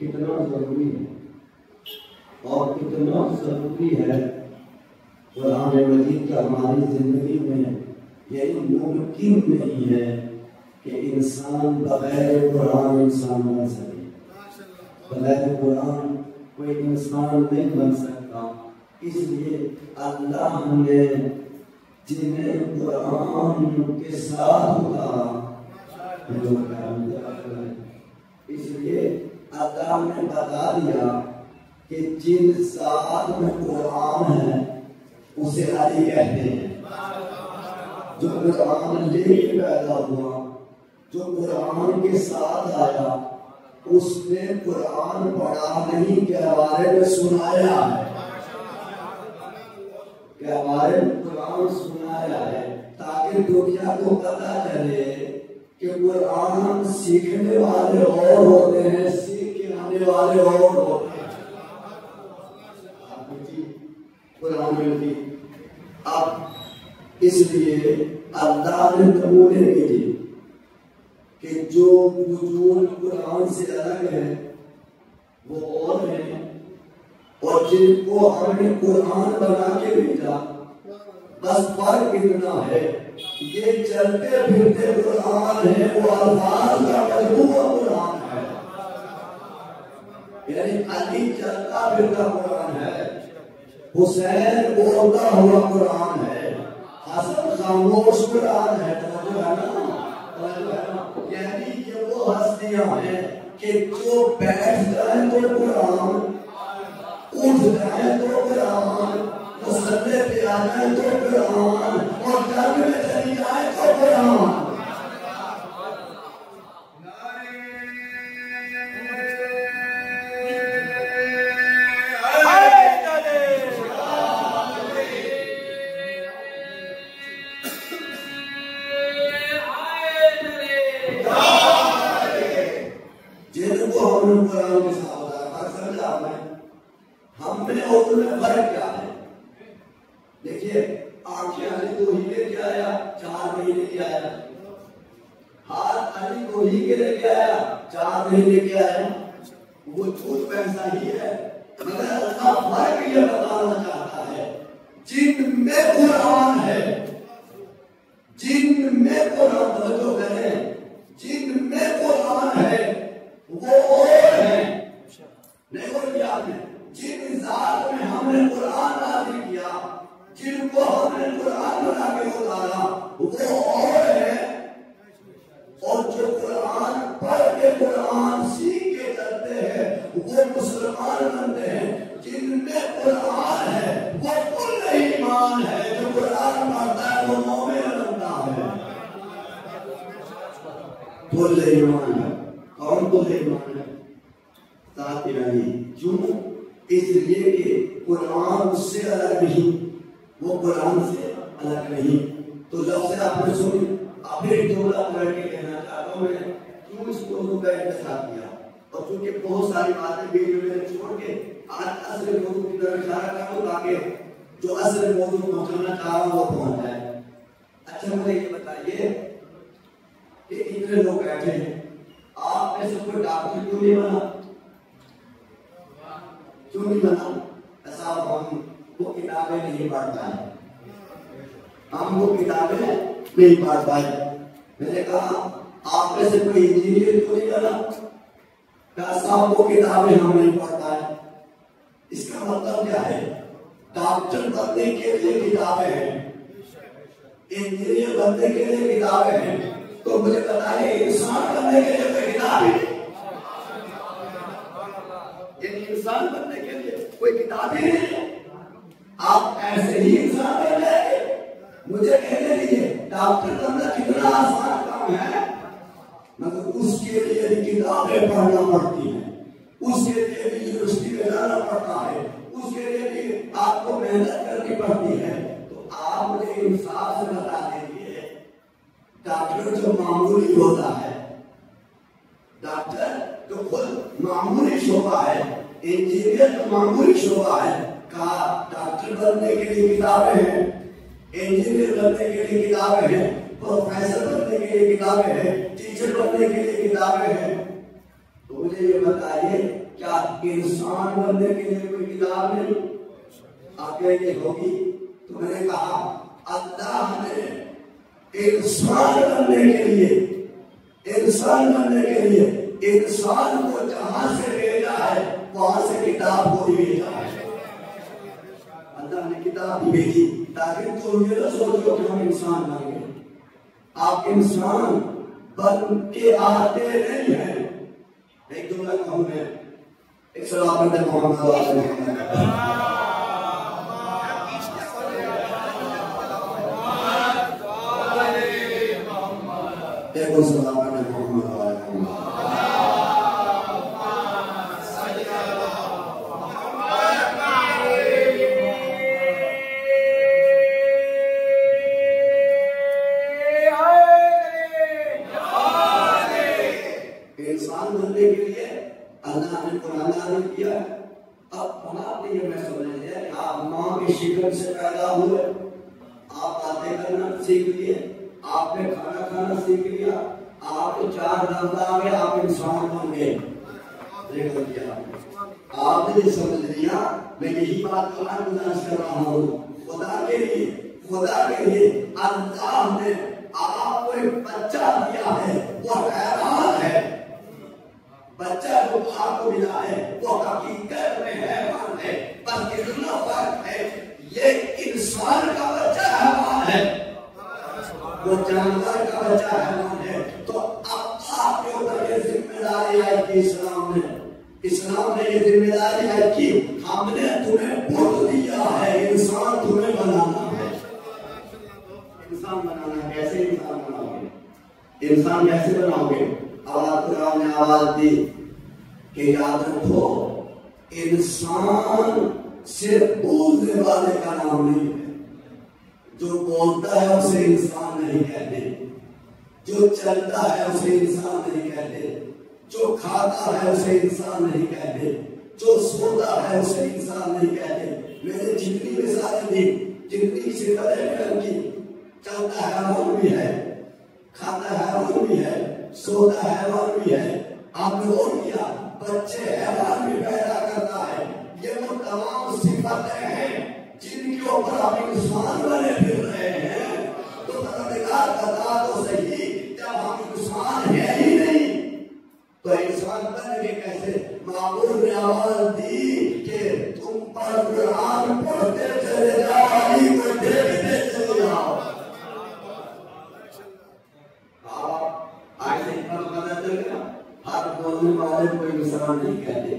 कितना जरूरी है और कितना जरूरी है कुरान मजीद का हमारी जिंदगी में ये मुमकिन नहीं है कि इंसान बगैर कुरान इंसान बन सके। बगैर कुरान कोई इंसान नहीं बन सकता। इसलिए अल्लाह ने जिन्हें कुरान के साथ उतारा, इसलिए अल्लाह ने बता दिया कि जिन साथ में कुरान है उसे अली कहते हैं। जो कुरान लेके पैदा हुआ, जो कुरान के साथ आया, उसने कुरान पढ़ा नहीं के बारे में सुनाया है, के बारे में कुरान सुनाया है, ताकि दुनिया को पता चले कि कुरान सीखने वाले और होते हैं, सीख के आने वाले और होते हैं। कुरान मिलती अब इसलिए अल्लाह ने नमूने भेजे कि जो वजूद कुरान से अलग है वो और है, और जिनको हमने कुरान बना के भेजा, बस फर्क इतना है ये चलते फिरते कुरान है, वो अल्फाज का मजमूआ कुरान है। यानी अली चलता फिरता कुरान है, हुसैन बोलता हुआ कुरान है, हसन खामोश कुरान है। तो है ना, यानी ये वो हस्तियां हैं कि जो बैठ जाए तो कुरान, उठ जाए तो कुरान, मुसल्ले पे आ जाए तो कुरान, और जंग में चली जाए तो कुरान। जिनको हमने कुरान के साथ बताया, समझा आपने? हमने और उनमें फर्क क्या है? देखिए, आंखें अली को ही लेके आया, 4 महीने के आया, हाथ अली को ही के लेके आया, 4 महीने के आया, वो झूठ वैसा ही है, मगर उसका फर्क ये बताना चाहता है, जिनमें कुरान है, जिनमें कुरान, तवज्जो करें, जिनमें कुरान है वो और है। नहीं बोल आपने, जिन जात में हमने कुरान नाज़िल किया, जिनको हमने कुरान बना के उतारा, वो और है, और जो कुरान पढ़ के कुरान सीख के चलते हैं वो मुसलमान बनते हैं। जिनमें कुरान है वो कुल ईमान है, जो कुरान पढ़ता है वो मोमिन बनता है। कुल ईमान है, कौन कुल ईमान है? साथ नहीं, क्यों? इसलिए कि कुरान उससे अलग नहीं, वो कुरान से अलग नहीं। तो जब से आपने सुनी, अब एक जोड़ा पढ़ के कहना चाहता हूँ मैं, क्यों इस मौजूद का इंतजार किया, और चूंकि बहुत सारी बातें बीच में छोड़ के आज असल मौजूद की तरफ इशारा कर दूं, ताकि जो असल मौजूद पहुंचाना चाह रहा हूँ वो पहुंच जाए। अच्छा, मुझे ये बताइए कि इतने लोग बैठे हैं, आप में से कोई डॉक्टर क्यों नहीं बना? क्यों नहीं बना? ऐसा हम वो किताबें नहीं पढ़ पाए, हम वो किताबें नहीं पढ़ पाए। मैंने कहा आप में से कोई इंजीनियर क्यों नहीं बना? ऐसा वो किताबें हम नहीं पढ़ पाए। इसका मतलब क्या है? डॉक्टर बनने के लिए किताबें हैं, इंजीनियर बनने के लिए किताबें हैं, तो मुझे बताइए इंसान बनने के लिए कोई किताब है? इंसान बनने के लिए कोई किताब ही नहीं है। आप ऐसे ही इंसान बन जाएंगे। मुझे कहने दीजिए, डॉक्टर बनना कितना आसान काम है, मगर उसके लिए भी किताबें पढ़ना पड़ती हैं, उसके लिए भी यूनिवर्सिटी में जाना पड़ता है, उसके लिए भी आपको मेहनत करनी पड़ती है। तो आप मुझे इंसाफ से बता दीजिए, डॉक्टर जो मामूली होता है, डॉक्टर तो खुद मामूली शोभा है, इंजीनियर तो मामूली शोभा है, कहा डॉक्टर बनने के लिए किताबें हैं, इंजीनियर बनने के लिए किताबें हैं, प्रोफेसर बनने के लिए किताबें हैं, टीचर बनने के लिए किताबें हैं। तो मुझे ये बताइए, क्या इंसान बनने के लिए कोई किताब नहीं? आप कहेंगे होगी। तो मैंने कहा अल्लाह ने इंसान बनने के लिए, इंसान बनने के लिए इंसान को जहां से भेजा है वहां से किताब को भी भेजा है। अल्लाह ने किताब भी भेजी ताकि तुम ये ना सोचो कि हम इंसान बन गए। आप इंसान बन के आते नहीं है। एक जुमला कहूं मैं, एक सलाम पढ़ते मोहम्मद देखो सलाम पढ़ते मोहम्मद किया। अब बनाते ये मैं समझ लिया कि आप माँ के शिकन से पैदा हुए, आप बातें करना सीख लिए, आपने खाना खाना सीख लिया, आपके 4 दम आ गए, आप इंसान बन गए। देखो क्या आपने ये समझ लिया। मैं यही बात गुजारिश कर रहा हूँ खुदा के लिए, खुदा के लिए अल्लाह ने आपको एक बच्चा दिया है, वो हैरान है। बच्चा जो आपको मिला है वो हकीकत में हैवान है, पर कितना फर्क है, ये इंसान का बच्चा हैवान है, वो जानवर का बच्चा हैवान है। तो अब आपके ऊपर ये जिम्मेदारी है कि इस्लाम ने ये जिम्मेदारी है कि हमने तुम्हें बुद्ध दिया है, इंसान तुम्हें बनाना है। इंसान बनाना कैसे? इंसान बनाओगे, इंसान कैसे बनाओगे? कुरान ने आवाज दी कि याद रखो इंसान सिर्फ बोलने वाले का नाम नहीं है, जो बोलता है उसे इंसान नहीं कहते, जो चलता है उसे इंसान नहीं कहते, जो खाता है उसे इंसान नहीं कहते, जो सोता है उसे इंसान नहीं कहते। मैंने जितनी मिसालें दी, जितनी सिफतें की, चलता है वो भी है, खाता है वो भी है, सोता हैवान भी है। आपने और किया बच्चे हैवान भी पैदा करता है। ये वो तमाम सिफतें हैं जिनके ऊपर आप इंसान बने फिर रहे हैं। तो परवरदिगार बता दो सही, जब हम इंसान है ही नहीं तो इंसान बनेंगे कैसे? मामूल ने आवाज दी कि तुम पर कुरान पढ़ते चले जाओ, अली को देखते चले जाओ। हर बोलने वाले को इंसान नहीं कहते,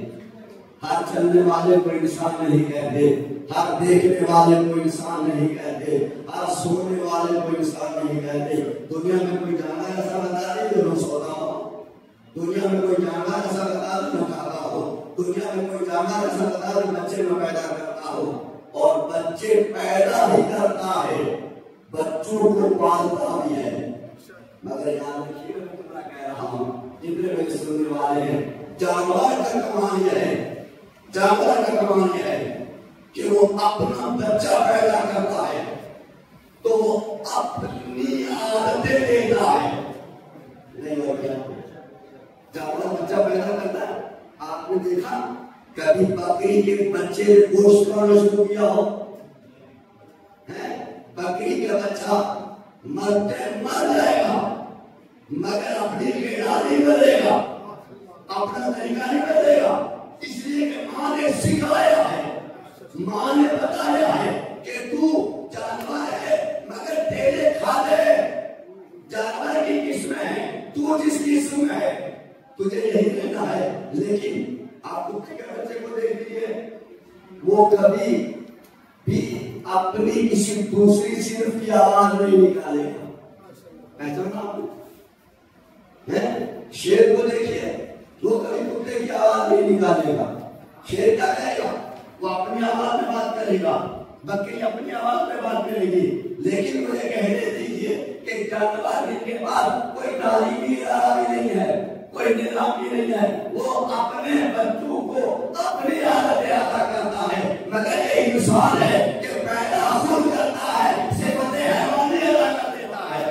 हर चलने वाले को इंसान नहीं कहते, हर देखने वाले को इंसान नहीं कहते, हर सोने वाले को इंसान नहीं कहते। दुनिया में कोई जानवर ऐसा बता दे जो न सोता हो, दुनिया में कोई जानवर ऐसा बता दे न खाता हो, दुनिया में कोई जानवर ऐसा बता दे बच्चे न पैदा करता हो। और बच्चे पैदा भी करता है, बच्चों को पालता भी है। मगर याद रखिए मैं कह रहा हूँ, जितने मेरे सुनने वाले हैं, जानवर का कमाल यह है, जानवर का कमाल यह है कि वो अपना बच्चा पैदा करता है तो वो अपनी आदतें लेता है। नहीं हो गया? जानवर बच्चा पैदा करता है। आपने देखा कभी बकरी के बच्चे गोश्त खाना शुरू किया हो? बकरी का बच्चा मरते मर जाएगा मगर अपनी कीड़ा नहीं बदलेगा, अपना तरीका नहीं बदलेगा। इसलिए कि माँ ने सिखाया है, माँ ने बताया है कि तू जानवर है मगर तेरे खाते जानवर की किस्म है, तू जिस किस्म में है तुझे यही रहना है। लेकिन आप कुत्ते के बच्चे को देख लीजिए, वो कभी भी अपनी किसी दूसरी सिर्फ की आवाज नहीं निकालेगा। पहचाना आपने? शेर को देखिए, वो कभी कुत्ते की आवाज नहीं निकालेगा। शेर क्या करेगा? वो अपनी आवाज में बात करेगा, बकरी अपनी आवाज में बात करेगी। लेकिन मुझे कहने दीजिए कि जानवर जिनके पास कोई तालीम भी नहीं है, कोई निजाम भी नहीं है, वो अपने बच्चों को अपनी आदतें अदा करता है। मगर ये इंसान है कि पैदा खुद करता है, सिफतें हैवानी अदा कर देता है।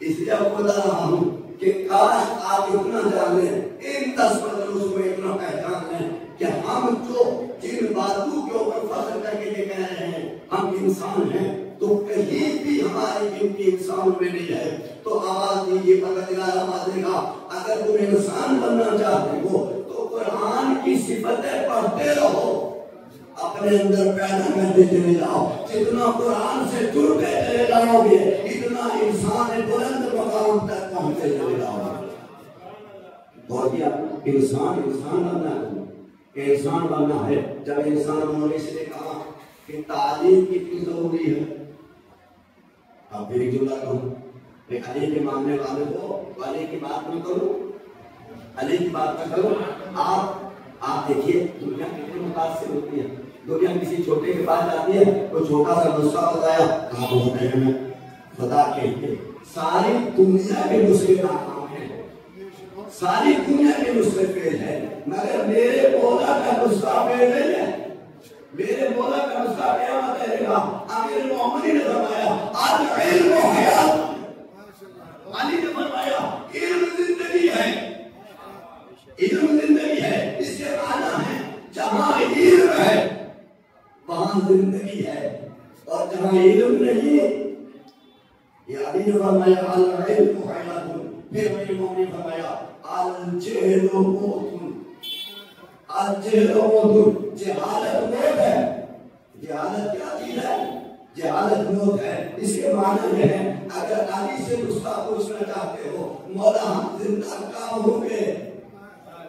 इसलिए आपको बता रहा हूं कि काश आप इतना जान लें, इन 10 मजलूस में इतना पहचान लें कि हम जो जिन बातों के ऊपर फख्र करके ये कह रहे हैं हम इंसान हैं, तो कहीं भी हमारी गिनती इंसान में नहीं है। तो आवाज दीजिए, परवरदिगार आवाज देगा, अगर तुम इंसान बनना चाहते हो तो कुरान की सिफतें पढ़ते रहो, अपने अंदर पैदा करते चले जाओ। जितना कुरान से जुड़ते चले जाओगे इतना इंसान बुलंद मकाम तक पहुंचते चले जाओगे। और इंसान बनना है, इंसान बनना है। जब इंसान होने से कहा कि तालीम कितनी जरूरी है, अब फिर जुमला कहूं, अली के मानने वाले को अली की बात न करो, अली की बात न करो। आप देखिए दुनिया कितनी मुतासिर होती है। दुनिया किसी छोटे के पास जाती है, तो छोटा सा नुस्खा बताया, कहा होते हैं बता के सारी दुनिया के नुस्खे नाकाम है, सारी दुनिया के नुस्खे फेल है, मगर मेरे मौला का नुस्खा फेल नहीं है। मेरे मौला का नुस्खा क्या बताएगा? आमिर मोहम्मदी ने फरमाया अल इल्म हयात, अली ने फरमाया इल्म जिंदगी है, इल्म जिंदगी है। इसके माना है जहां इल्म है वहां जिंदगी है, और जहां इल्म नहीं, ये अली ने फरमाया अल इल्म हयात, फिर मेरे मोहम्मदी ने फरमाया अल जहलु मौतुन, अल जहलु मौतुन, जहालत मौत है। जहालत क्या चीज है? जहालत मौत है। इसके माने है अगर अली से नुस्खा पूछना चाहते हो, मौला हम जिंदा कब होंगे,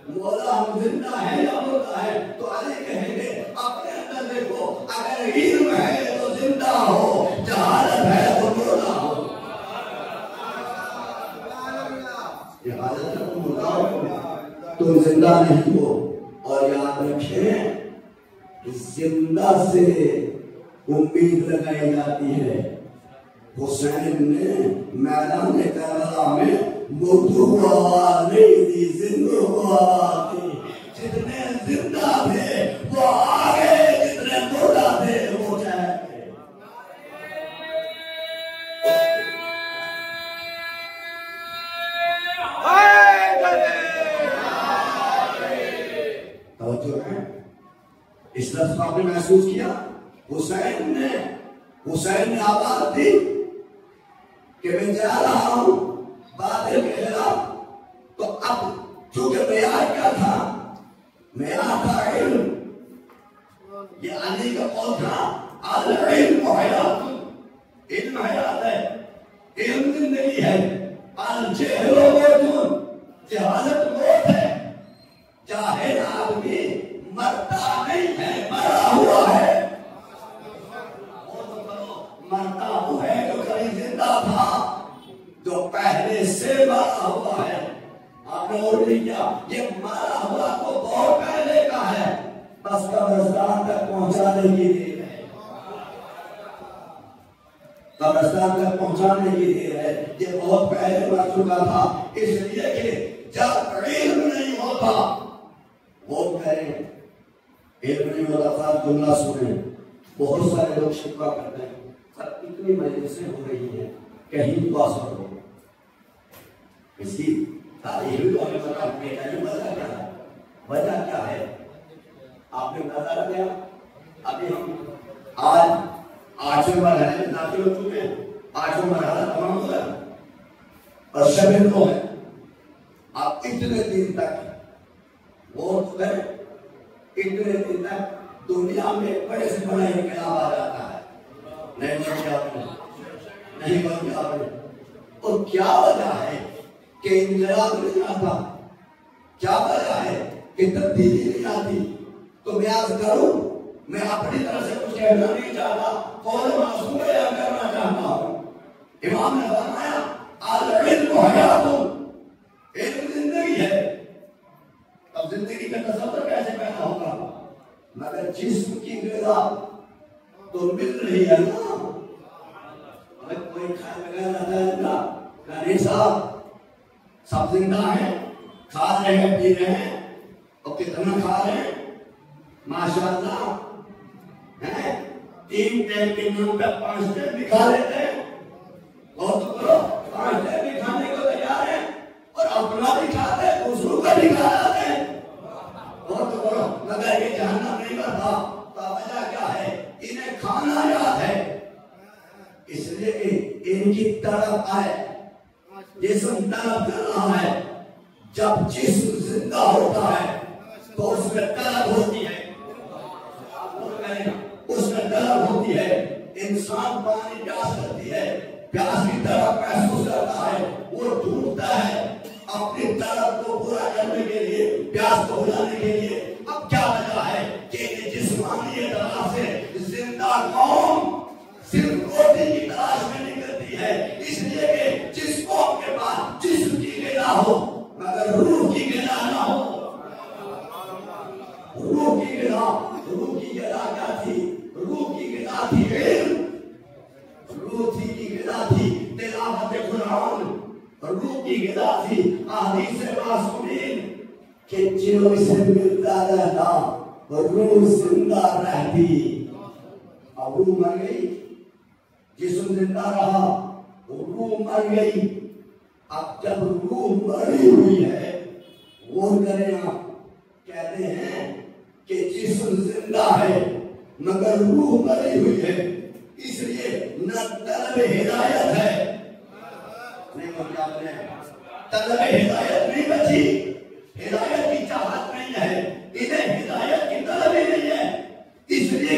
मौला हम जिंदा है या मुर्दा है, तो अली कहेंगे अपने अंदर देखो, अगर इल्म है तो जिंदा हो, जहालत है तो मुर्दा हो। जहालत है तो मुर्दा हो, तुम जिंदा नहीं हो। और याद रखें जिंदा से उम्मीद लगाई जाती है। हुसैन ने मैदान करबला में मुर्दों को आवाज नहीं दी, जिंदों को आवाज दी। जितने जिंदा थे वो आगे, जितने मुर्दा थे वो जाए। तवज्जो है, इस लफ्ज़ को आपने महसूस किया? हुसैन ने आवाज दी कि मैं जा रहा हूं बातिल के खिलाफ। तो अब चूंकि मेयार क्या था, मेयार था इल्म, ये अली का कौल था अल इल्म हयात, इल्म हयात है, इल्म जिंदगी है। अल जहलु मौतुन, जहालत मौत है। जाहिल आदमी मरता नहीं है, मरा हुआ है। मरता हुआ है जो कभी जिंदा था, जो पहले से मरा हुआ है। आपने और नहीं किया, ये मरा हुआ तो बहुत पहले का है, बस कब्रिस्तान तक पहुंचाने की देर है, कब्रिस्तान तक पहुंचाने की देर है। ये बहुत पहले मर चुका था, इसलिए कि जब इल्म नहीं होता वो करें, इल्म नहीं होता था। जुमला सुने, बहुत सारे लोग शिकवा करते हैं, सब इतनी मजलिसें हो रही हैं, कहीं तो असर हो। इसकी तारीफ भी तो हमें पता है, वजह क्या है, वजह क्या है आपने पता लगाया। अभी हम आज 8वें मरहले में दाखिल हो चुके हैं, 8वां मरहला तमाम हो गया और शबे तो है। आप इतने दिन तक वो करें, इतने दिन तक दुनिया में बड़े से बड़ा इनकलाब आ जाता है, नहीं बन गया आपने, नहीं बन गया आपने। और क्या वजह है कि इनकलाब नहीं आता? क्या वजह है कि तब्दीली नहीं आती? तो मैं आज करूं, मैं अपनी तरफ से कुछ कहना नहीं चाहता, कौन मासूम बयान करना चाहता हूं। इमाम ने फरमाया अल इल्म हयातुन, इल्म जिंदगी है। अब जिंदगी का तसव्वुर कैसे पैदा होगा? मगर जिस्म की ग़िज़ा तो मिल रही है ना। अगर कोई खाए बगैर रहता है नहीं साहब, सब जिंदा है, खा रहे हैं, पी रहे हैं, और कितना खा रहे हैं माशाअल्लाह, है 3 टाइम के नाम पे 5 टाइम भी खा लेते हैं। और तो करो 5 टाइम जिस्म तलब कर रहा है। जब जिस्म जिंदा होता है तो उसमें तलब होती है, उसमें तलब होती है। इंसान पानी प्यास करती है, प्यास की तलब महसूस करता है, वो ढूंढता है अपनी तलब को पूरा करने के लिए, प्यास को बुझाने के लिए। अब क्या लगा है कि जिस्मानी तलाश से जिंदा कौम सिर्फ रोटी की तलाश में निकलती है, इसलिए कि जिस कौम के पास जिस्म की गिरा हो मगर रूह की गिरा ना हो। रूह की गिरा क्या थी? रूह की गिरा थी इल्म, रूह की गिरा थी तिलावत कुरान, रूह की गिरा थी अहदीस मासूमीन के जिन्हों से मिलता रहता रूह जिंदा रहती। अब रूह मर गई, जिस्म जिंदा रहा, रूह मर गई। अब जब रूह मरी हुई है, वो करें आप कहते हैं कि जिस्म जिंदा है मगर रूह मरी हुई है, इसलिए न तलब हिदायत है, नहीं क्या बोले, तलब हिदायत नहीं बची, हिदायत की चाहत नहीं है, इन्हें हिदायत की तलब ही नहीं है। इसलिए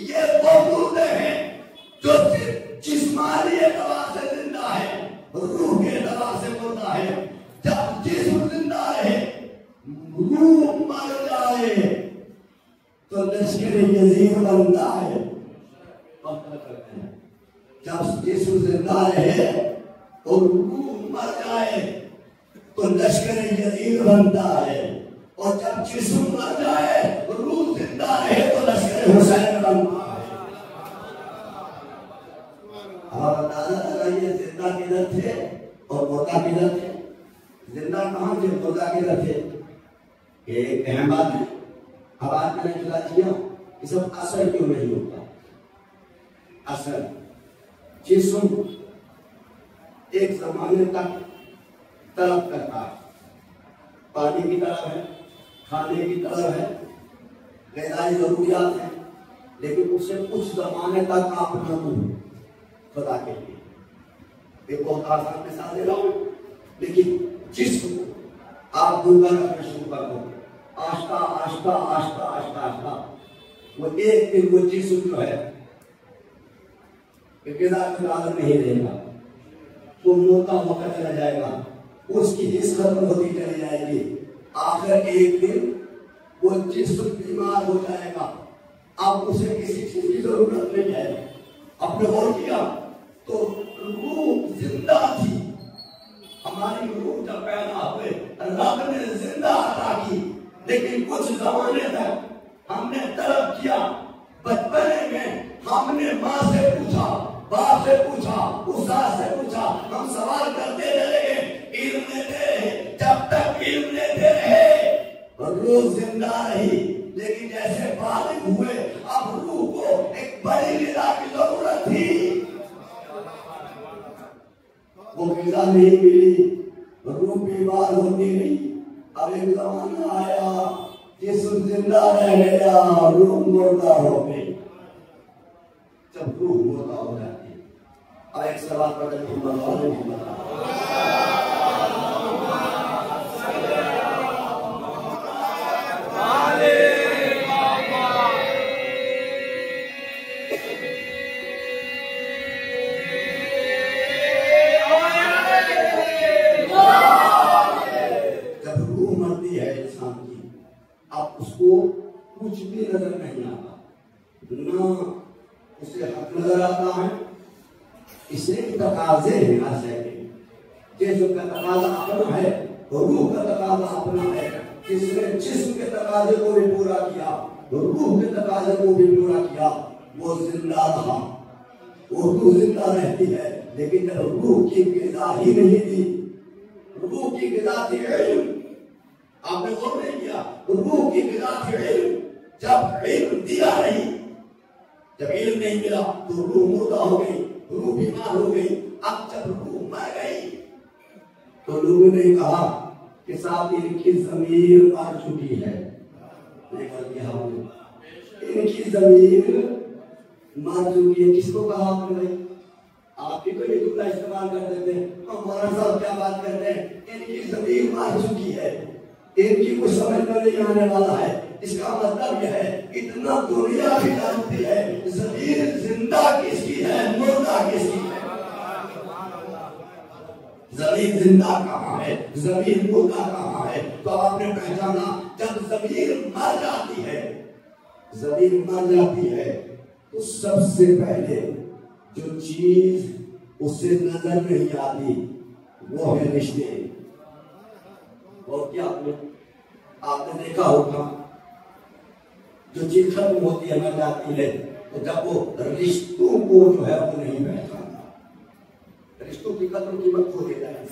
ये वो मुर्दे हैं जो सिर्फ जिस्मानी एतबार से जिंदा है, रूह के एतबार से मुर्दा है। जब जिस्म जिंदा रहे, रूह मर जाए तो लश्कर यजीद बनता है। जब जिस्म जिंदा रहे और रूह मर जाए तो लश्कर यजीद बनता है, और जब जिस्म मर जाए रूह जिंदा रहे तो लश्कर हुसैन बनता है। और दादा ये जिंदा किधर थे और मुर्दा किधर थे? जिंदा कहाँ थे, मुर्दा किधर थे? एक अहम बात है। अब आज मैंने जुदा किया कि सब असर क्यों नहीं होता? असर जिस्म एक जमाने तक तलब करता है, पानी की तलब है, खाने की तलब है, ग़िज़ाई जरूरियात है, लेकिन उससे कुछ जमाने तक आप न हो खुदा के लिए। एक बहुत आसान मिसाल दे रहा हूं, लेकिन जिस्म आप दुनिया रखना शुरू कर दो, आस्ता आस्ता आस्ता आस्ता आस्ता वो एक दिन वो जिस्म जो है नहीं रहेगा, वो मोटा होकर चला जाएगा, उसकी हिस्स खत्म होती चली जाएगी। आखिर एक दिन वो जिस्म बीमार हो जाएगा, अब उसे किसी चीज की जरूरत नहीं है। अपने गौर किया तो रूह जिंदा थी, हमारी रूह जब पैदा हुए रब ने जिंदा अता की, लेकिन कुछ जमाने तक हमने तलब किया। बचपने में हमने माँ से पूछा, बाप से पूछा, उस्ताद से पूछा, हम सवाल करते चले गए, इल्म लेते रहे, जब तक इल्म लेते रहे रूह जिंदा रही। लेकिन जैसे बालिग हुए, अब रूह को एक बड़ी ग़िज़ा की जरूरत थी, वो ग़िज़ा नहीं मिली, रूह बीमार होती गई। अब एक जमाना आया, जिस्म जिंदा रह गया, रूह मुर्दा हो गई। जब रूह मुर्दा हो जाती है, अब एक सवाल पता कुछ भी नजर नहीं आता, ना उसे हक नजर आता है, इसलिए तकाजे हैं आशय के, जिस्म का तकाजा अपना है, रूह का तकाजा अपना है। जिसने जिस्म के तकाजे को भी पूरा किया, रूह के तकाजे को भी पूरा किया, वो जिंदा रहा, वो रूह जिंदा रहती है। लेकिन जब रूह की ग़िज़ा ही नहीं थी, रूह की ग़िज़ा थी इल्म, आपने गौर नहीं किया, रूह की ग़िज़ा थी इल्म। जब इल्म दिया नहीं, जब इल्म नहीं मिला तो रूह मुर्दा हो गई, रूह बीमार हो गई। अब जब रूह मर गई तो लोगों ने कहा कि साहब इनकी ज़मीर मर चुकी है, इनकी ज़मीर मर चुकी है। किसको कहा आपने? भाई आप बाकी तो ये जुमला इस्तेमाल कर देते हैं। तो मौलाना साहब क्या बात करते हैं, इनकी ज़मीर मार चुकी है, इनकी कुछ समझ में नहीं आने वाला है। इसका मतलब यह है इतना दुनिया भी जानती है ज़मीर जिंदा किसकी है, मुर्दा किसकी है। ज़मीर जिंदा कहाँ है, ज़मीर मुर्दा कहाँ है। तो आपने पहचाना जब ज़मीर मर जाती है, ज़मीर मर जाती है तो सबसे पहले जो चीज उससे नजर नहीं आती वो है रिश्ते। और क्या आपने देखा होगा जो चीज खत्म होती है मर जाती है, तो जब वो रिश्तों को जो है वो नहीं पहचानता, रिश्तों की कदर कीमत खो देता है,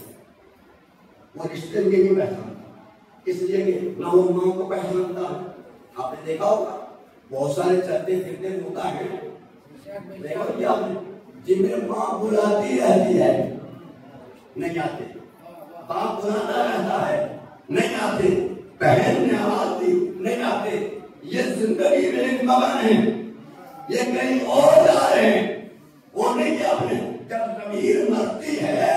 वो रिश्ते के नहीं पहचानता। इसलिए कि ना वो माँ को पहचानता है। आपने देखा होगा बहुत सारे चलते फिरते होता है, देखा क्या आपने, जिन्हें माँ बुलाती रहती है नहीं आते, बाप बुलाता रहता है नहीं आते, बहन ने आवाज दी नहीं आते। ये जिंदगी में एक मगन है, ये कहीं और जा रहे हैं, वो नहीं अपने। जब ज़मीर मरती है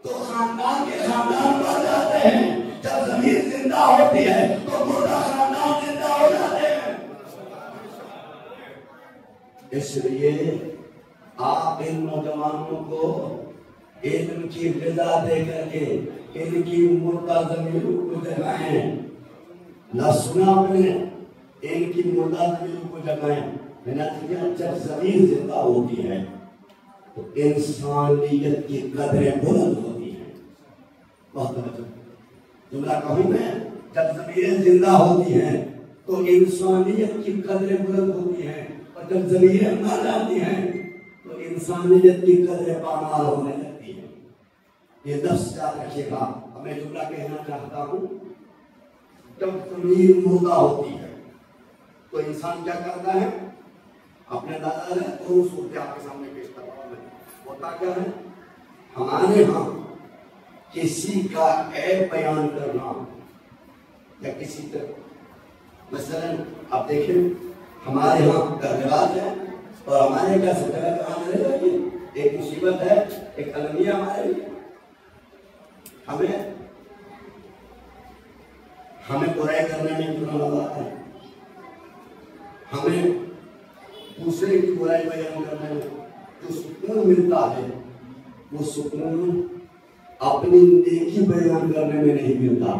तो खानदान के खानदान मर जाते हैं, जब ज़मीर जिंदा होती है तो पूरा खानदान जिंदा हो जाते हैं। इसलिए आप इन नौजवानों को इनकी ग़िज़ा दे करके इनकी मुर्दा ज़मीरों को जगाएं। ना सुना आपने, इनकी मुर्दा ज़मीरों को जगाएं। जब ज़मीर जिंदा होती है तो इंसानियत की कदरें बुलंद होती हैं। बहुत जुमला कहूं मैं, जब ज़मीरें जिंदा होती हैं तो इंसानियत की कदरें बुलंद होती हैं, और जब ज़मीरें मर जाती हैं तो इंसानियत की कदरें पामाल होने लगती हैं। ये लफ्ज़ याद रखिएगा। अब मैं जुमला कहना चाहता हूँ, जब ज़मीर मुर्दा होती है तो इंसान क्या करता है, अपने दादा ने तो सूरत आपके सामने पेश कर रहा हूं। होता क्या है, हमारे यहाँ किसी का ऐब बयान करना या किसी तरह, मसलन आप देखें हमारे यहाँ का रिवाज है और हमारे क्या सब जगह काम रहेगा, एक मुसीबत है, एक अलमिया हमारे लिए। हमें बुराई करने में इतना मजा आता है, हमें दूसरे की बुराई बयान करने में जो सुकून मिलता है वो सुकून अपनी नेकी बयान करने में नहीं मिलता।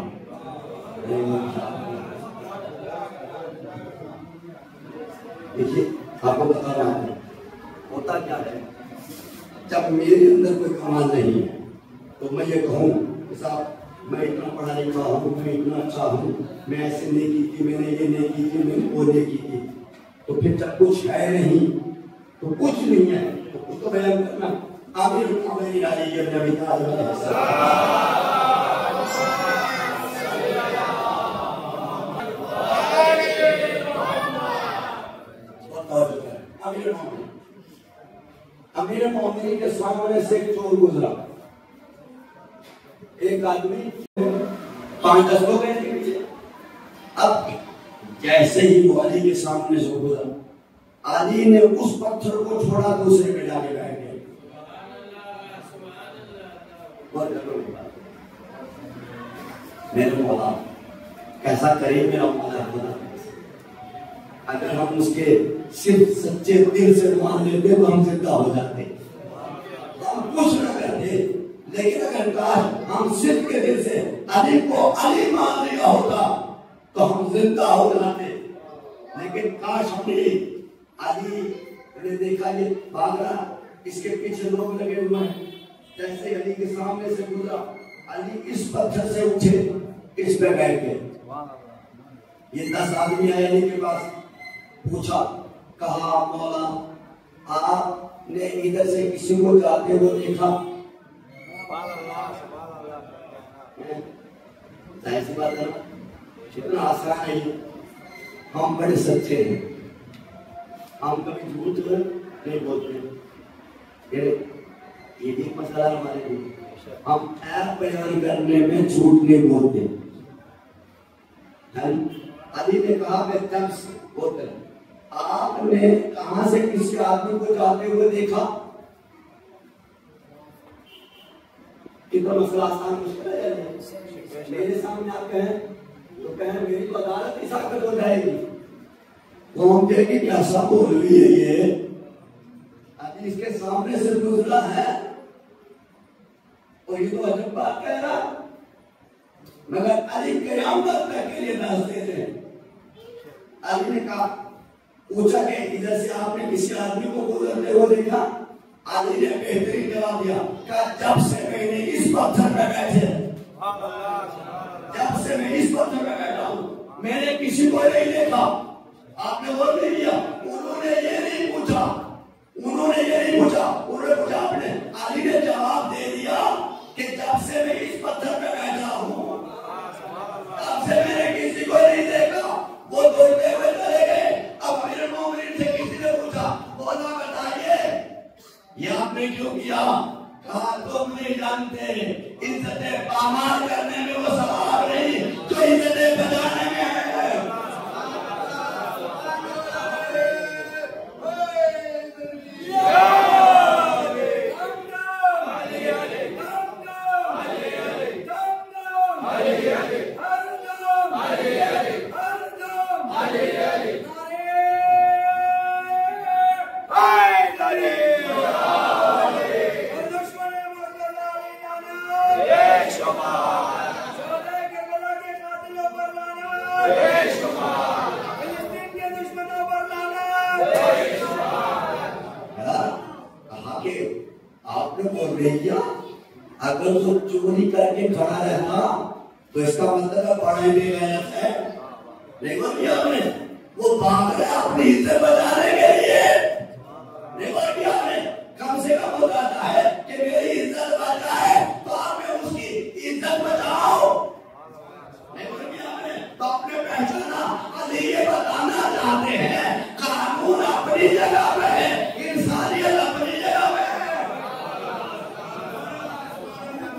देखिए आपको बता रहा हूं, होता क्या है, जब मेरे अंदर कोई कमाल नहीं है तो मैं ये कहूँ साहब मैं इतना पढ़ा लिखा हूँ, मैं इतना अच्छा हूँ, मैं ऐसे नेकी की, मैंने ये नेकी की, मैंने वो नेकी की, तो फिर जब कुछ है नहीं तो कुछ नहीं है तो कुछ तो बयान करना। आमिर मेरी राजी के नबी अमीर मोमिनी के सामने से एक चोर गुजरा, एक आदमी 5-10 लोग गए थे पीछे। अब जैसे ही वो अली के सामने से गुजरा, अली ने उस पत्थर को छोड़ा, दूसरे पे जाके बैठ गए। मेरे मौला कैसा करे मेरा मौला, अगर हम उसके सिर्फ सच्चे दिल से मान लेते तो हम जिंदा हो जाते, हम कुछ न करते। लेकिन अगर काश हम सिर्फ के दिल से अली को अली मान लिया होता तो हम जिंदा हो जाते। लेकिन काश हमने अली ने देखा ये भाग रहा, इसके पीछे लोग लगे हुए हैं, जैसे अली के सामने से गुजरा, अली इस पत्थर से उठे, इस पे बैठ गए। ये 10 आदमी आए अली के पास, पूछा, कहा मौला आपने इधर से किसी को जाते हुए देखा? ऐसी बात है, कितना आसान है। हम बड़े सच्चे हैं, हम कभी झूठ नहीं बोलते। ये भी मसला हमारे लिए, हम ऐप बयान करने में झूठ नहीं बोलते। अली ने कहा बोलते, आपने कहां से किसी आदमी को जाते हुए देखा? कितना मसला आसान मुश्किल है या नहीं? मेरे सामने आप कहें तो कहें मेरी तो अदालत ही साबित हो जाएगी। तो हम कहेंगे कैसा मौलवी है ये, आज इसके सामने से गुजरा है और ये तो अजब बात कह रहा, मगर अली कयामत तक के लिए दास्ते थे। अली ने कहा, पूछा कि इधर से आपने किसी आदमी को गुजरते हुए देखा? अली ने बेहतरीन जवाब दिया, कहा जब से मैंने इस पत्थर पे बैठे, जब से मैं इस पत्थर पे बैठा हूं मैंने किसी को नहीं देखा। आपने वो नहीं दिया, उन्होंने ये नहीं पूछा, उन्होंने ये नहीं पूछा, उन्होंने पूछा आपने। अली ने जवाब दे दिया कि जब से मैं इस पत्थर पे बैठा हूं तब से मैंने किसी को नहीं देखा। वो दौड़ते हुए चले गए। अब मेरे मोमिन से किसी ने पूछा, बोला बताइए ये आपने क्यों किया? कहा तुम नहीं जानते, इज्जतें पामाल करने में वो सवाल नहीं जो इज्जतें बचाने में है। अगर वो चोरी करके खड़ा रहता तो इसका मतलब पढ़ने में मेहनत है। देखो क्या आपने, वो भाग रहा अपनी इज्जत बचाने के लिए। देखो क्या आपने, कम से कम वो कहता है कि मेरी इज्जत बचाए तो आपने उसकी इज्जत बचाओ। देखो क्या आपने, तो आपने पहचाना, अली ये बताना चाहते हैं कानून अपनी जगह पे है, इंसानियत अपनी जगह पे है।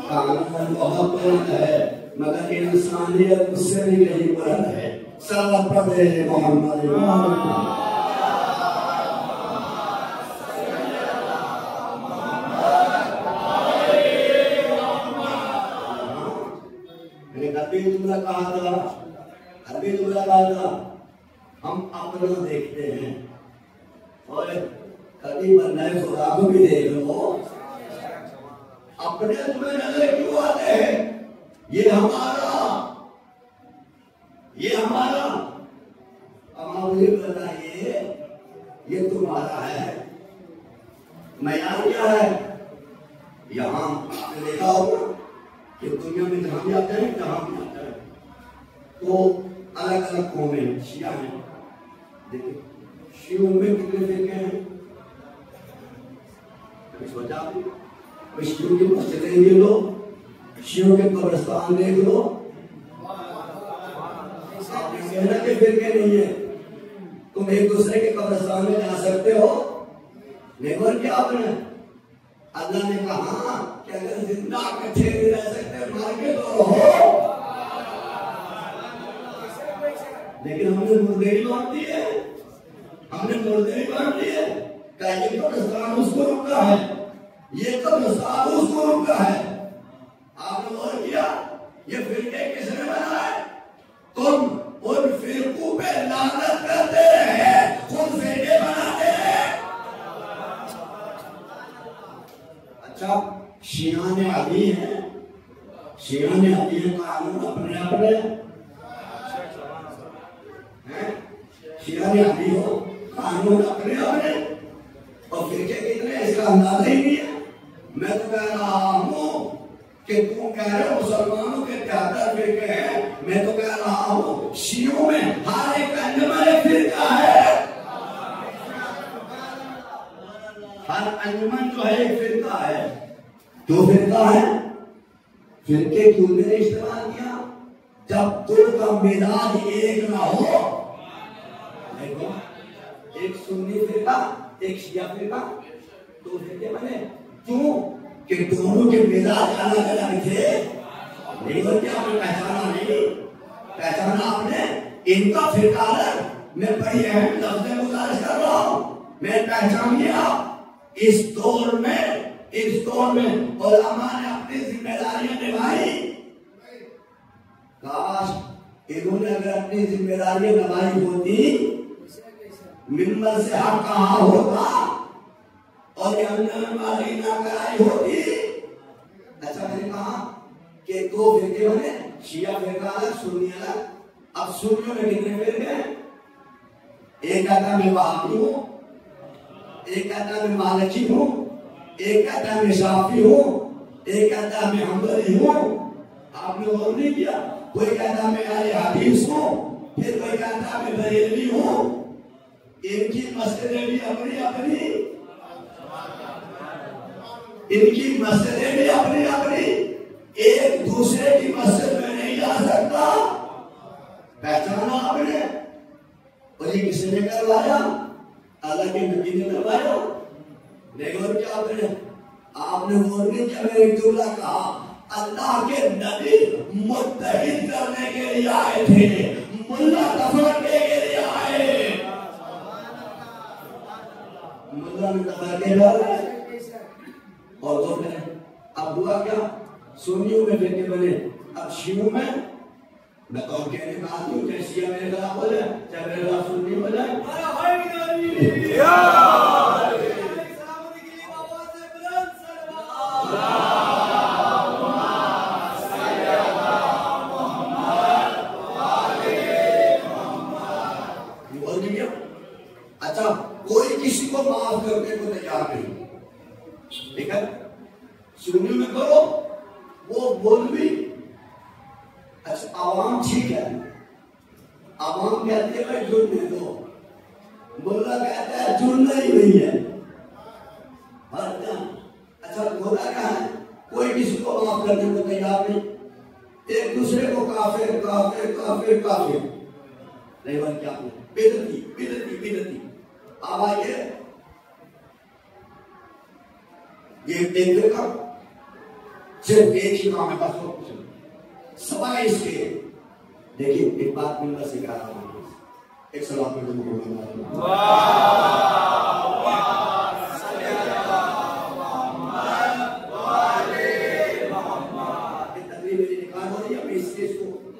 कानून बहुत बुलंद है मगर इंसानियत उससे भी नहीं बुलंद है। सल्लल्लाहु अलैहि मोहम्मद अभी तुमने कहा था, अभी तुमने कहा था हम अपना देखते हैं और कभी बनने खुदा को भी देख लो। अपने तुम्हें नजर क्यों आते हैं? ये हमारा, ये हमारा। अब आप मुझे बताइए ये तुम्हारा है, मयार क्या है? यहाँ आपने देखा होगा कि दुनिया में जहां भी आते हैं, जहां भी आते हैं तो अलग अलग कौमें शिया हैं। देखिए शियों में कितने फिरके हैं, कभी सोचा आपने? शियों की मस्जिदें देख लो, शियों के कब्रिस्तान देख लो, कहना के फिरके नहीं है। तुम एक दूसरे के कब्रिस्तान में जा सकते हो। नेबर क्या आपने, अल्लाह ने कहा कि अगर जिंदा इकट्ठे नहीं रह सकते मार के तो रहो, लेकिन हमने मुर्दे ही बांट दिए, हमने मुर्दे ही बांट दिए। क्या ये कब्रिस्तान उसको रुका है, ये कब्रिस्तान उसको रुका है। आपने गौर किया ये फिरके किसने बनाए? तुम उन फिरकों पे लानत करते रहे, खुद फिरके बनाते रहे। अच्छा शिया ने अली है, शिया ने अली है, कानून अपने अपने हैं। शिया ने अली हो, कानून अपने अपने, और फिरके कितने इसका अंदाजा ही नहीं है। मैं तो कह रहा हूं कि तुम कह रहे हो मुसलमानों के 73 फिरके हैं, मैं तो कह रहा हूं शियों में हर एक अंजुमन एक फिरका है। हर अंजुमन जो है एक फिरका है। क्यों फिरका है? फिरके क्यों मैंने इस्तेमाल किया? जब तुम मिजाज एक ना हो। देखो एक सुन्नी फिरका एक शिया फिरका, दो फिरके बने। क्यों? कि दोनों के मिजाज अलग अलग थे। नहीं तो क्या आपने पहचाना? नहीं पहचाना आपने? इनका फिरका अलग। मैं बड़ी अहम लफ्ज़ में गुजारिश कर रहा हूं, मैं पहचान लिया। इस दौर में उलमा ने अपनी जिम्मेदारियां निभाई। काश इन्होंने अगर अपनी जिम्मेदारियां निभाई होती, मिम्बर से हक कहा होता और ये आंगनबाड़ी ना कराई होती। अच्छा मैंने कहा कि दो फिरके बने, शिया फिरका अलग, सुन्नी अलग। अब सुन्नियों में कितने फिरके? एक कहता मैं वहाबी हूँ, एक कहता मैं मालिकी हूँ, एक कहता मैं शाफी हूँ, एक कहता मैं हम्बली हूँ। आपने गौर नहीं किया? कोई कहता मैं अहले हदीस हूँ, फिर कोई कहता मैं बरेलवी हूँ। इनकी मस्जिदें भी अपनी अपनी, इनकी मस्जिदें भी अपनी अपनी, एक दूसरे की मस्जिद में नहीं जा सकता। पहचाना आपने? और ये किसने करवाया? अल्लाह के नबी ने करवाया। नहीं और क्या आपने वो नहीं किया? मेरे दूल्हा कहा अल्लाह के नबी मुत्तहिद करने के लिए आए थे, मुल्ला दफन के लिए आए। मुल्ला ने दफन के लिए और तो अब हुआ क्या? सुन्नियों में फिरके बने, अब शियों में। मैं तो कहने का आदमी हूँ, चाहे शिया मेरे खिलाफ हो जाए, चाहे मेरे खिलाफ सुन्नी हो जाए। अच्छा कोई किसी को माफ करने को तैयार नहीं, ठीक है? सुन्नी में करो वो बोल भी। अच्छा आवाम ठीक है, आवाम कहती है भाई जुड़ने दो, मुल्ला कहता है जुड़ना ही नहीं है। अच्छा होता क्या है? कोई किसी को माफ करने को तैयार नहीं, एक दूसरे को काफिर काफिर काफिर काफिर। नहीं बन क्या बेदती बेदती बेदती। अब आइए ये देखने का सिर्फ एक ही काम है बस, वो कुछ सवाल इसके। देखिए एक बात मिलना सिखा रहा हूँ, एक सलाह पे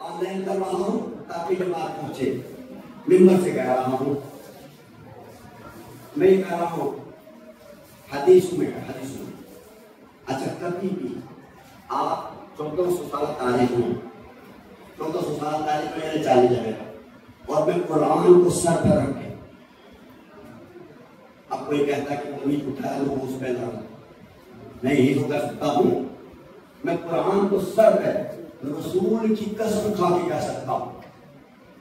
ऑनलाइन कर रहा हूँ ताकि ये बात पहुंचे। मिम्बर से कह रहा हूँ, मैं कह रहा हूँ हदीस में। अच्छा कभी भी आप 1400 तारीख में 1400 तारीख में मैंने 40 जगह और मैं कुरान को सर पर रख के, अब कोई कहता कि उम्मीद उठाया तो उस पर नहीं ही तो कर सकता हूँ। मैं कुरान को सर पर रसूल की कसम खा के कह सकता हूँ।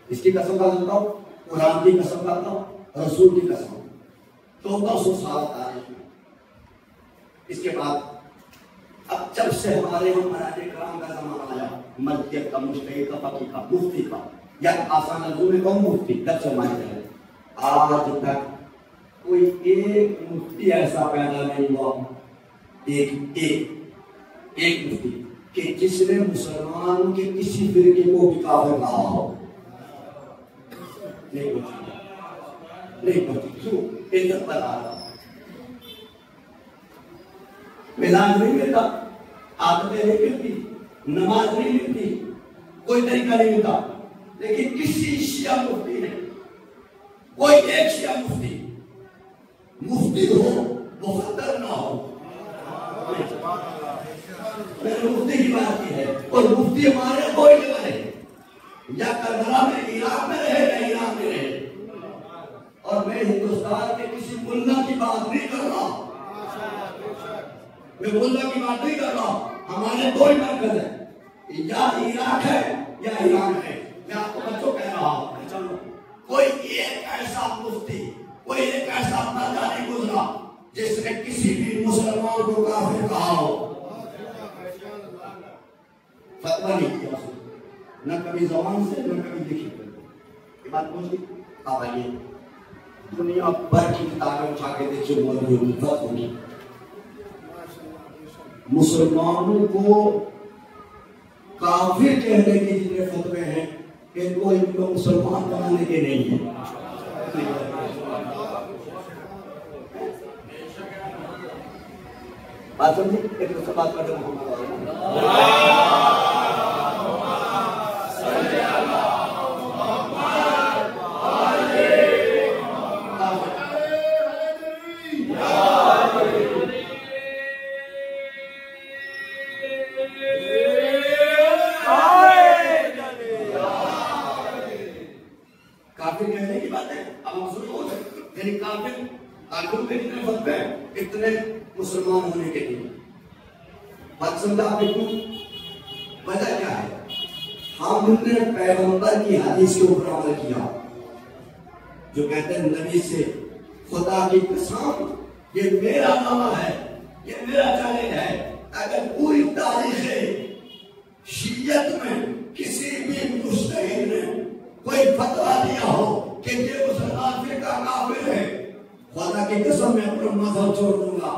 इसकी कसम खा सकता हूँ, कुरान की कसम खाता हूँ, रसूल की कसम। 1400 तारीख में। इसके बाद अब जब से हमारे हम मराठे कराम का जमाना आया, मस्जिद का, मुश्तहिद का, फकीह का, मुफ्ती का, या आसान लफ्जों में कहूं मुफ्ती, जब से हमारे रहे आज तक कोई एक मुफ्ती ऐसा पैदा नहीं हुआ, एक मुफ्ती कि जिसने मुसलमान के किसी फिरके को भी काफिर कहा हो। नहीं पहुंची क्यों? इज्जत बता रहा, मिलाद नहीं मिलता, आदतें नहीं मिलती, नमाज नहीं मिलती, कोई तरीका नहीं मिलता। लेकिन किसी शिया मुफ्ती ने, कोई एक शिया मुफ्ती हो मुफद्दल ना हो, मैंने मुफ्ती की बात की है। और मुफ्ती हमारे कोई जगह है, या करबला में, इराक में रहे या ईरान में रहे। और मैं हिंदुस्तान के किसी मुल्ला की बात नहीं कर रहा, मैं मुल्ला की बात नहीं कर रहा। हमारे कोई मरकज है, या इराक है या ईरान है। मैं आपको बच्चों कह रहा हूं, चलो कोई एक ऐसा मुफ्ती, कोई एक ऐसा बंदा नहीं गुजरा जिसने किसी भी मुसलमान को काफिर कहा हो, फतवा नहीं किया, न कभी जबान से न कभी लिखी बात पूछी। आप आइए दुनिया भर की किताबें उठा के देखिए, होगी मुसलमानों को काफिर कहने के जितने फतवे हैं, इनको मुसलमान बनाने के नहीं है। बात समझी? एक दूसरे बात करते मोहम्मद काफिर कहने की बात है। अब हम सुनो यानी काफिर के कितने फतवे हैं इतने मुसलमान होने के लिए। बात समझा आपने? क्यों? वजह क्या है? हमने पैगंबर की हदीस के ऊपर अमल किया जो कहते हैं नबी से खुदा की कसम ये मेरा अमल है, ये मेरा चैलेंज है। अगर पूरी तारीख शियत में किसी भी मुज्तहिद ने कोई फतवा दिया हो कि ये मुसलमान फिरका काफिर है, खुदा की कसम मैं अपना मजहब छोड़ दूंगा।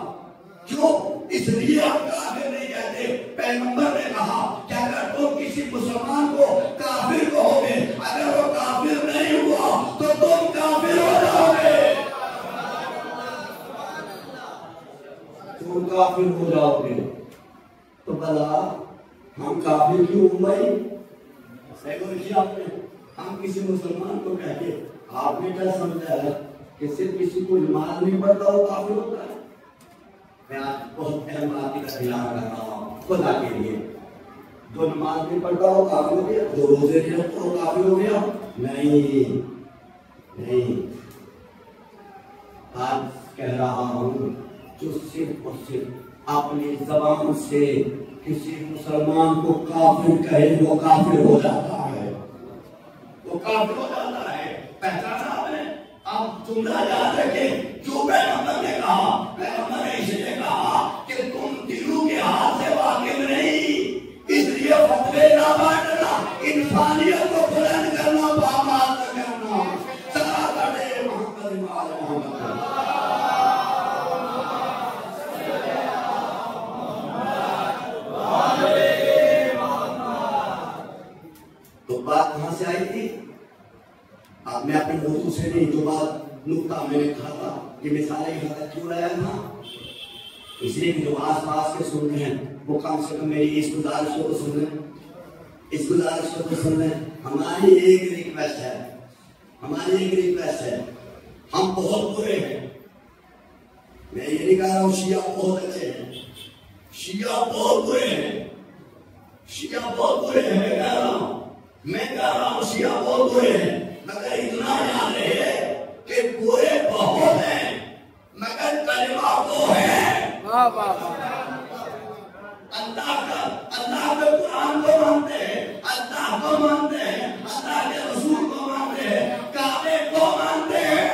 क्यों? इसलिए आप काफिर नहीं कहते। पैगंबर ने कहा कि अगर तुम किसी मुसलमान को काफिर कहोगे, अगर वो काफिर नहीं हुआ तो तुम काफिर हो जाओगे, तुम काफिर हो जाओगे। तो भला हम काफिर क्यों हुए? आपने हम किसी मुसलमान को कहते, आपने क्या समझा है कि सिर्फ किसी को नमाज नहीं पढ़ता हो काफिर होता है? मैं आज बहुत अहम बात का ख्याल कर रहा हूँ खुदा के लिए। जो नमाज नहीं पढ़ता हो काफिर हो गया, जो रोजे नहीं रखता हो काफिर हो गया? नहीं नहीं, आज कह रहा हूँ जो सिर्फ और सिर्फ अपनी जबान से किसी मुसलमान को काफिर कहे वो काफिर हो जाता है, वो काफिर हो जाता है। पहचाना आपने? आप जुमला याद रखें जो पैगंबर ने कहा। पैगंबर ने इसलिए कहा कि तुम दिलों के हाथ से वाकिफ नहीं, इसलिए फतवे ना बांटना, इंसानियत को बुलंद करना, बामाल करना। सदा करे मोहम्मद मोहम्मद। तो बात कहां से आई थी? अब मैं अपने मौजूद से नहीं, जो बात नुक्ता मैंने कहा था, ये मिसालें यहाँ तक क्यों लाया था? इसलिए कि जो आस पास के सुन रहे हैं वो कम से कम मेरी इस गुजारिश को सुन लें, इस गुजारिश को सुन लें। हमारी एक रिक्वेस्ट है, हमारी एक रिक्वेस्ट है। हम बहुत बुरे हैं, मैं ये नहीं कह रहा हूँ शिया बहुत अच्छे हैं, शिया बहुत बुरे हैं, शिया बहुत बुरे हैं। मैं कह रहा हूँ शिया बहुत बुरे हैं, मगर इतना याद रहे कि बुरे बहुत हैं मगर कलिमा वो है। अल्लाह के कुरान को मानते हैं, अल्लाह को मानते हैं, अल्लाह के रसूल को मानते हैं, काबे को मानते हैं।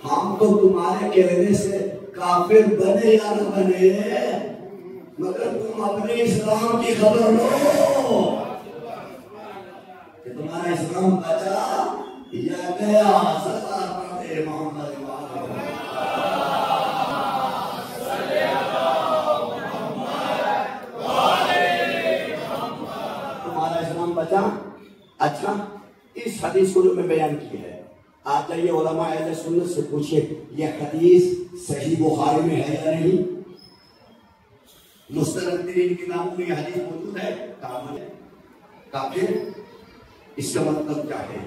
हम तो तुम्हारे कहने से काफिर बने या न बने, मगर तुम अपने इस्लाम की खबर लो कि तुम्हारा इस्लाम बचा या गया। सल्लल्लाहु अलैहि मोहम्मद। तुम्हारा इस्लाम बचा। अच्छा, इस हदीस को जो मैं बयान की है, आप जाइए उलमा अहले सुन्नत से पूछिए यह हदीस सही बुखारी में है या नहीं। मुस्तनद किताबों में हदीस मौजूद है। काफिर इसका मतलब क्या है?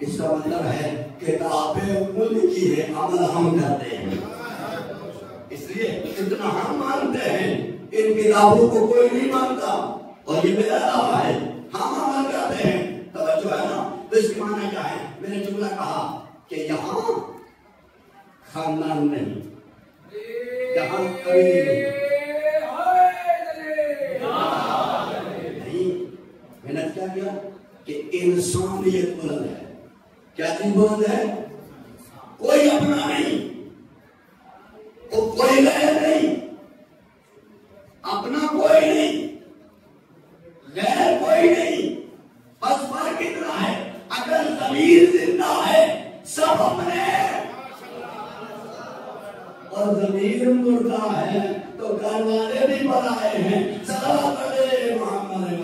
इसका मतलब है किताबें उनकी है, अमल हम करते हैं। इसलिए इतना हम मानते हैं, इन किताबों को कोई नहीं मानता और ये मेरा दावा है, हम अमल करते हैं। तवज्जो है ना? तो इसकी माना क्या है? मैंने जुमला कहा कि यहाँ खानदान नहीं, यहाँ कभी नहीं। मैंने क्या किया कि इंसानियत बुलंद है। क्या चीज बुलंद है? कोई अपना नहीं, वो कोई गैर नहीं, अपना कोई नहीं, गैर कोई नहीं। बस फर्क इतना है, अगर ज़मीर जिंदा है सब अपने, और ज़मीर मुर्दा है तो घर वाले भी बनाए हैं। सल्लल्लाहु अलैहि मोहम्मद।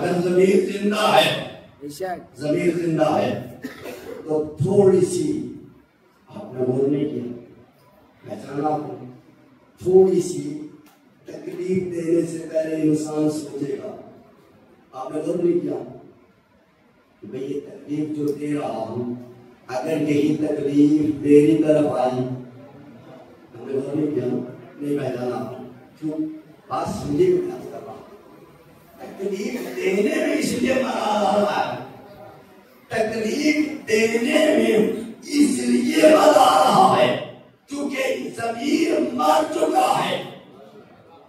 अगर ज़मीर जिंदा है, ज़मीर जिंदा है, तो थोड़ी सी आपने गौर नहीं किया, पहचाना आपने, थोड़ी सी तकलीफ देने से पहले इंसान सोचेगा, आपने गौर नहीं किया कि भाई ये तकलीफ जो दे रहा हूं, अगर यही तकलीफ मेरी तरफ आई, हमने गौर नहीं किया, नहीं पहचाना, क्यों? बात समझे क्या कर रहा, तकलीफ देने में इसलिए मजा रहा है, तकलीफ देने में इसलिए मजा रहा है क्योंकि ज़मीर मर चुका है।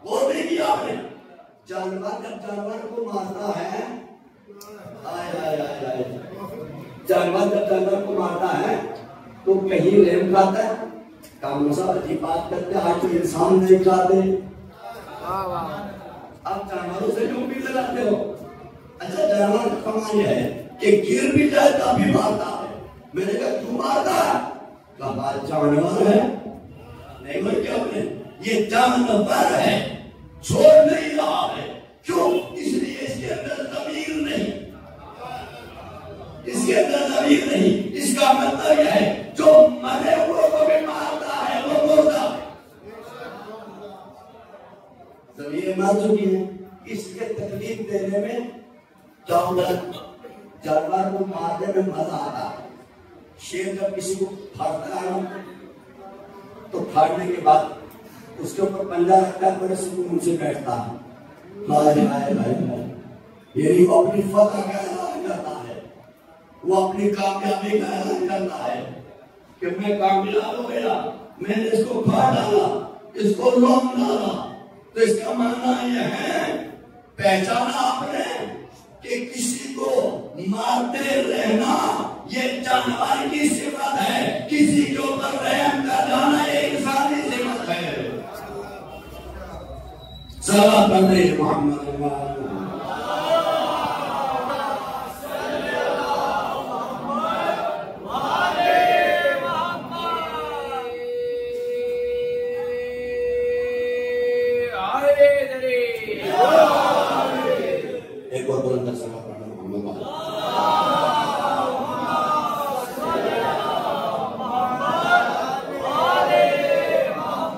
वो देखिए आपने, जानवर जब जानवर को मारता है, जानवर जब जानवर को मारता है तो कहीं रेम खाता है, कामोसा अजीब बात करते हैं, आज तो इंसान नहीं खाते। आप जानवरों से क्यों भी लगाते हो? अच्छा, जानवर का कमाल है कि गिर भी जाए तभी मारता है। मैंने कहा क्यों मारता है? कहा जानवर है, नहीं मर क्या आपने, ये जानवर है, छोड़ नहीं रहा है, क्यों? इसलिए इसके अंदर ज़मीर नहीं, इसके अंदर ज़मीर नहीं। इसका मतलब यह है जो मरे हुए को भी मारता है वो मुर्दा है, ज़मीर मर चुकी है, इसलिए तकलीफ देने में जानवर को मारने में मजा आता है। शेर जब किसी को फाड़ता है तो फाड़ने के बाद उसके ऊपर पंजा रखता है, बड़े सुकून से बैठता है, यही वो अपनी फतह का ऐलान करता है, वो अपनी कामयाबी का ऐलान करता है कि मैं कामयाब हो गया, मैंने इसको फाड़ डाला, इसको लौट डाला। तो इसका मानना यह है, पहचाना आपने कि किसी को मारते रहना ये जानवर की सिफत है, किसी के ऊपर रहम कर जाना ये इंसानी सिफत है। सलात पढ़े मोहम्मद एक और बुलंद सलात पढ़ना मोहम्मद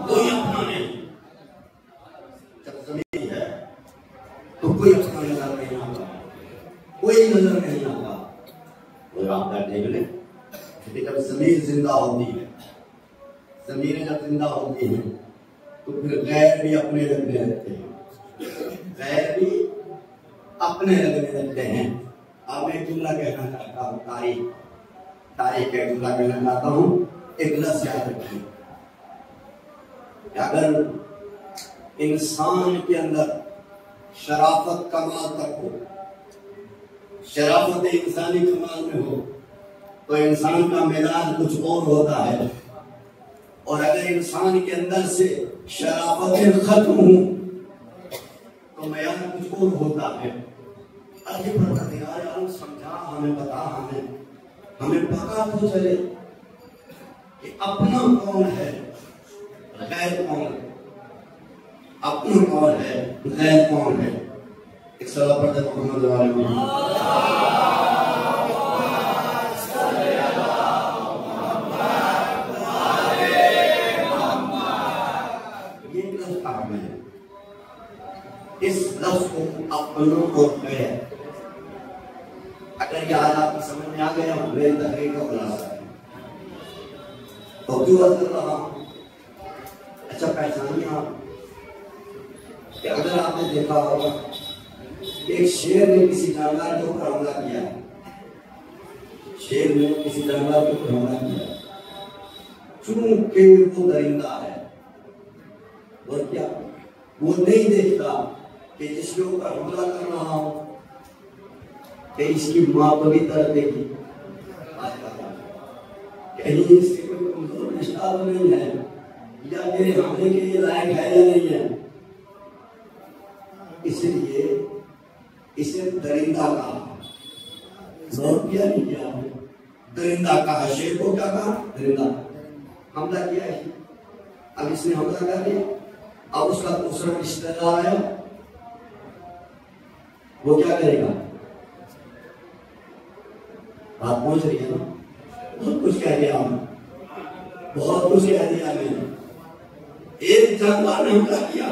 कोई अपना नहीं, जब ज़मीर है तो कोई अपना नजर नहीं आता, कोई नजर नहीं आता। कोई आप बैठे बोले जब ज़मीर जिंदा होती है, ज़मीरें जब जिंदा होती हैं तो फिर गैर भी अपने लगने लगते हैं, गैर भी अपने लगने लगते हैं। अब मैं जुमला कहना चाहता हूँ, तारीख का जुमला कहना चाहता हूँ, एक लफ्ज़ याद रखिए, अगर इंसान के अंदर शराफत कमाल तक हो, शराफत इंसानी कमाल में हो तो इंसान का मिजाज कुछ और होता है, और अगर इंसान के अंदर से शराफतें खत्म हो तो मिजाज कुछ और होता है। अरे परवरदिगार समझा, हमें बता, हमें पता तो चले कि अपना कौन है, गैर कौन है, अपना कौन है, गैर कौन है। एक सलात पढ़ते मोहम्मद वाले में ये लफ्ज़ काम है, इस लफ्ज़ को अपनों को गैर, अगर यार आपको समझ में आ गया मेरी तकरीर का खुलासा है तो क्यों बात कर रहा हूं। अच्छा, पहचानिए आप कि अगर आपने देखा होगा एक शेर ने किसी जानवर के ऊपर हमला किया, शेर ने किसी जानवर के ऊपर हमला किया, चूंकि वो दरिंदा है और क्या वो नहीं देखता कि जिसके ऊपर हमला कर रहा हूं कि इसकी माँ को भी तरह देगी, कहीं इसके कोई कमजोर निशान नहीं है या मेरे हमले के लिए लायक है या नहीं है, इसलिए इसे दरिंदा कहा। गौर किया नहीं किया, दरिंदा कहा, शेर को क्या कहा, दरिंदा। हमला किया है, अब इसने हमला कर दिया, अब उसका दूसरा रिश्तेदार आया, वो क्या करेगा? बात पहुंच रही है ना? बहुत कुछ कह दिया हमने, बहुत कुछ कह दिया मैंने। एक जानवर ने हमला किया,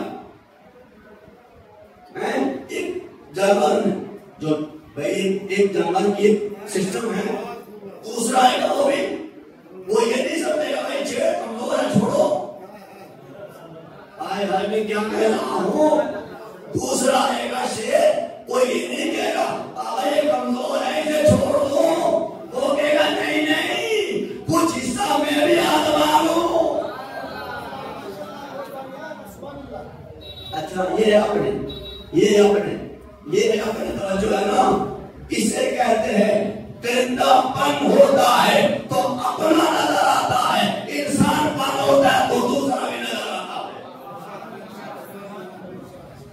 एक जानवर ने, जो भाई एक जानवर की सिस्टम है, दूसरा आएगा वो भी, वो ये नहीं समझेगा भाई छेड़ कमजोर है छोड़ो, आए हाय मैं क्या कह रहा हूं। दूसरा आएगा शेर, वो ये नहीं कहेगा आए कमजोर है इसे छोड़ दो, वो कहेगा नहीं नहीं कुछ हिस्सा मैं भी आजमा लूं। अच्छा ये अपने तवज्जो है ना, इसे कहते हैं परिंदापन होता है तो अपना नजर आता है, इंसानपन होता है तो दूसरा भी नजर आता है।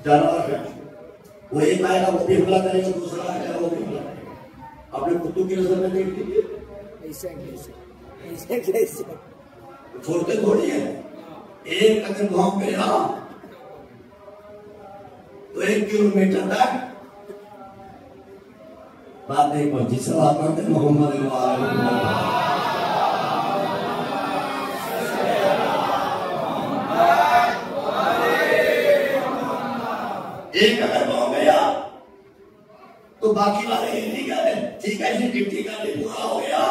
जानवर है, वो एक आएगा वो भी हमला करेगा, दूसरा आएगा वो भी हमला करेगा। आपने कुत्तों की नजर में देख लीजिए, ऐसे छोड़ते थोड़ी है। एक अगर गांव पे रहा तो 1 किलोमीटर तक बात नहीं पहुंची। सलात पढ़ते मोहम्मद एक अगर पहुंच गया तो बाकी वाले ये नहीं कहते ठीक है इसे ड्यूटी का भी पूरा हो गया,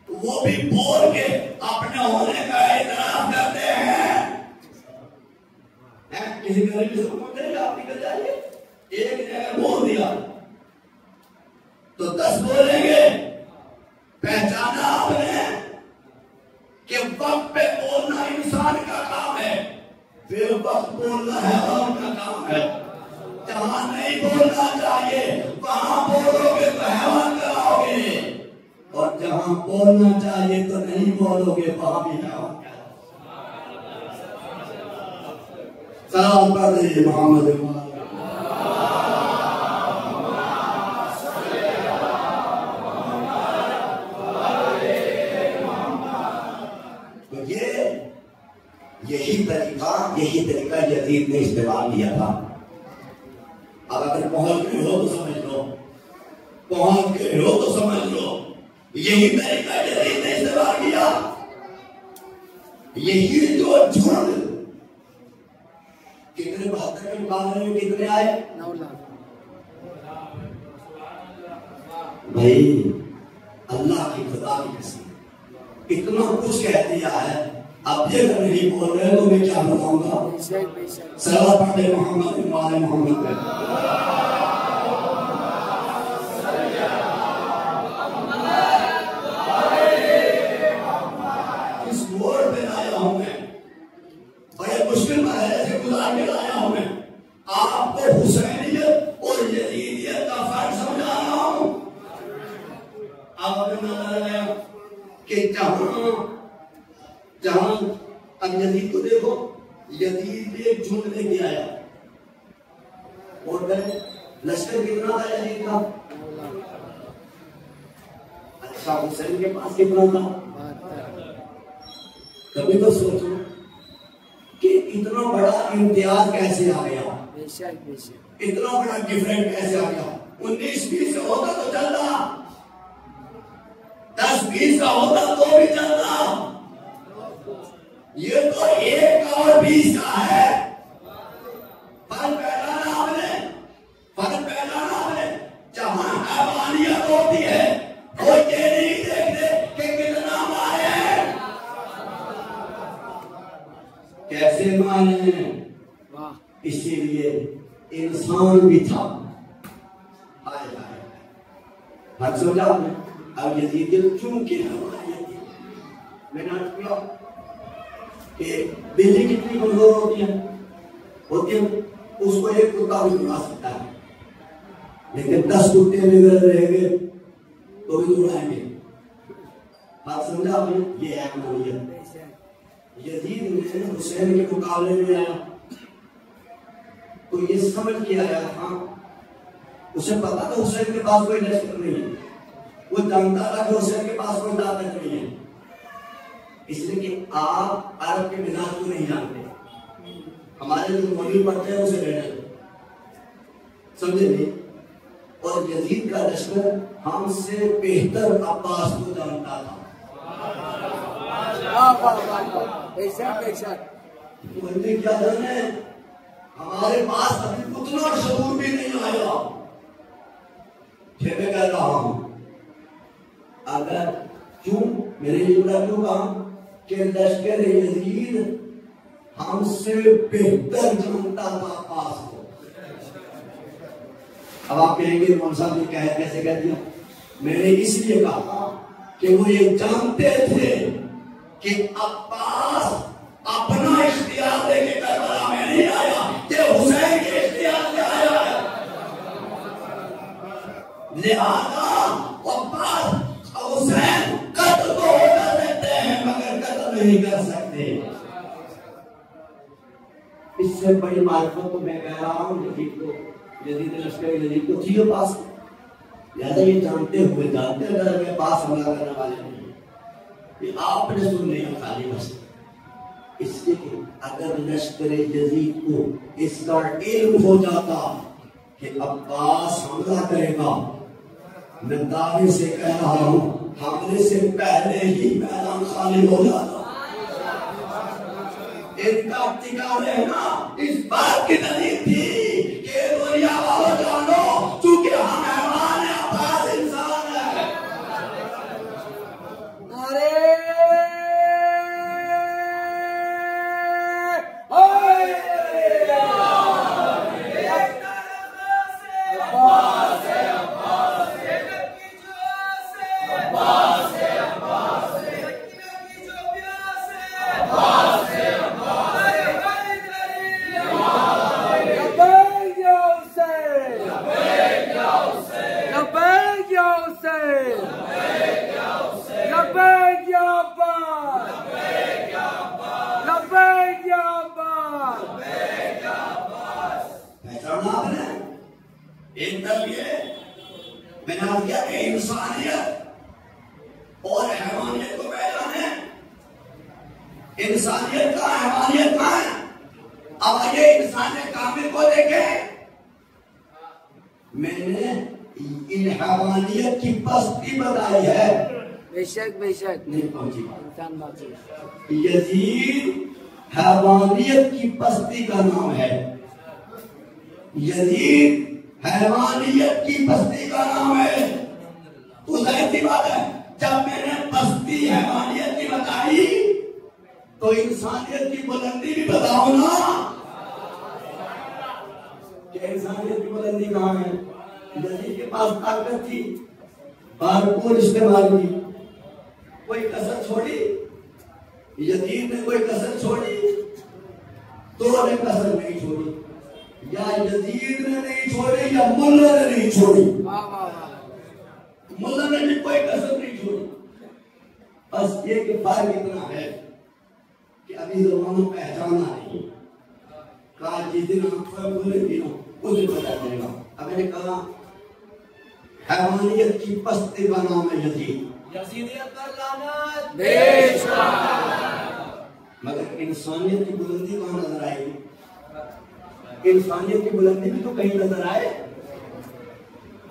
तो वो भी बोल के अपने होने का इतराफ करते हैं। किसी गरीब से बोलते आप निकल जाइए, एक ने अगर बोल दिया तो 10 बोलेंगे। पहचाना आपने कि वक्त पे बोलना इंसान का काम है, फिर वक्त बोलना हैवान का काम है। जहां नहीं बोलना चाहिए वहां बोलोगे तो हैवान कराओगे, और जहां बोलना चाहिए तो नहीं बोलोगे वहां भी हैवान। सलाम पढ़े मोहम्मद। तो यही तरीका यजीद ने इस्तेमाल किया था। अब अगर पहुंच गए हो तो समझ लो, पहुंच गए हो तो समझ लो, यही तरीका यजीद ने इस्तेमाल किया। यही जो झुंड कितने 72 के मुकाबले में कितने आए? 9 लाख। भाई अल्लाह की खुदा की कसम इतना कुछ कह दिया है, अब ये अगर नहीं बोल रहे तो मैं क्या बताऊंगा। सलावत पढ़े मोहम्मद वाले मोहम्मद पे। इस मोड़ पे आया हूं मैं, बड़े मुश्किल मरहले से गुजार के लाया हूं मैं, आपको हुसैनियत और यजीदियत का फर्क समझा रहा हूं। अब अपना नजर आया कि जहां अब यजीद को देखो, यजीद एक झुंड लेके आया और लश्कर कितना था यजीद का? अच्छा हुसैन के पास कितना था? कभी तो सोचो कि इतना बड़ा इम्तियाज कैसे आ गया, इतना बड़ा डिफरेंट कैसे आ गया। 19-20 का होता तो चलता, 10-20 का होता तो भी चलता, ये तो 1 और 20 का है। फर्क पहचाना आपने, फर्क पहचाना आपने। जहां हैवानियत होती है वो ये नहीं देखते कि कितना मारे हैं, कैसे मारे हैं। इसीलिए इंसान भी था। हाय हाय, बात समझा आपने? अब यजीद क्यों किया मैंने किया कि बिल्ली कितनी कमजोर होती है, उसको एक कुत्ता भी उड़ा सकता है, लेकिन 10 कुत्ते बिगड़ रहेंगे तो भी उड़ाएंगे। बात समझा आपने? ये है अमलियत। यजीद ने हुसैन के मुकाबले में आया तो ये समझ के आया था, उसे पता था हुसैन के पास कोई लश्कर नहीं है, वो जानता था कि हुसैन के पास कोई ताकत नहीं है, इसलिए कि आप अरब के मिजाज को नहीं जानते। हमारे जो मौलवी पढ़ते हैं उसे लेने समझे नहीं? और यजीद का लश्कर हमसे बेहतर अब्बास को जानता था। मुझे क्या जाने, हमारे पास अभी उतना शऊर भी नहीं आया। फिर मैं कह रहा हूं, अगर क्यों मेरे लिए क्यों कहा कि लश्कर यजीद हमसे बेहतर जानता था अब्बास को। अब आप कहेंगे मौलवी साहब ने कैसे कह दिया? मैंने इसलिए कहा कि वो ये जानते थे कि अब्बास अपना इख्तियार लेके करबला में नहीं आया, ये हुसैन के इख्तियार से आया है। लिहाजा अब्बास हुसैन कत्ल तो कर देते हैं मगर कत्ल नहीं कर सकते। इससे बड़ी मार्फत तो मैं कह रहा हूं यजीद लश्कर यजीद को थी पास। लिहाजा ये जानते हुए अगर मेरे पास हमला करने वाले नहीं, ये आपने सुन लिया खाली बस इसलिए कि अगर लश्कर यजीद को इसका इल्म हो जाता कि अब्बास हमला करेगा, मैं दावे से कह रहा हूं हमले से पहले ही मैदान खाली हो जाता। इनका टिका रहना इस बात की दलील थी कि दुनिया वालों जानो चूंकि हम मेहमान हैं, अब्बास इंसान है। अरे मैंने किया कि इंसानियत और हैवानियत को पहचाने। इंसानियत का हैवानियत का है। अब आइए इंसानियत कामिल को देखें। मैंने इन हैवानियत की पस्ती बताई है। बेशक नहीं पहुंची। यजीद हैवानियत की पस्ती का नाम है। यजीद हैवानियत की बस्ती का नाम है। तो जाहिर सी बात है, जब मैंने बस्ती हैवानियत की बताई तो इंसानियत की बुलंदी भी बताओ ना कि इंसानियत की बुलंदी कहां है। यजीद के पास ताकत थी, भरपूर इस्तेमाल की, कोई कसर छोड़ी? यजीद ने कोई कसर छोड़ी? तो ने कसर नहीं छोड़ी। या यजीद ने नहीं छोड़ी या मुल्ला ने नहीं छोड़ी। मुल्ला ने भी कोई कसर नहीं छोड़ी। बस ये कि फर्क इतना है कि अभी जमाना पहचाना नहीं। कहा जिस दिन आंखें खुलेगी ना उस दिन पता चलेगा। अब मैंने कहा हैवानियत की पस्ती का नाम है यजीद। यजीदियत पर लानत मगर इंसानियत की बुलंदी कहां नजर आएगी? इंसानियत की बुलंदी भी तो कहीं नजर आए।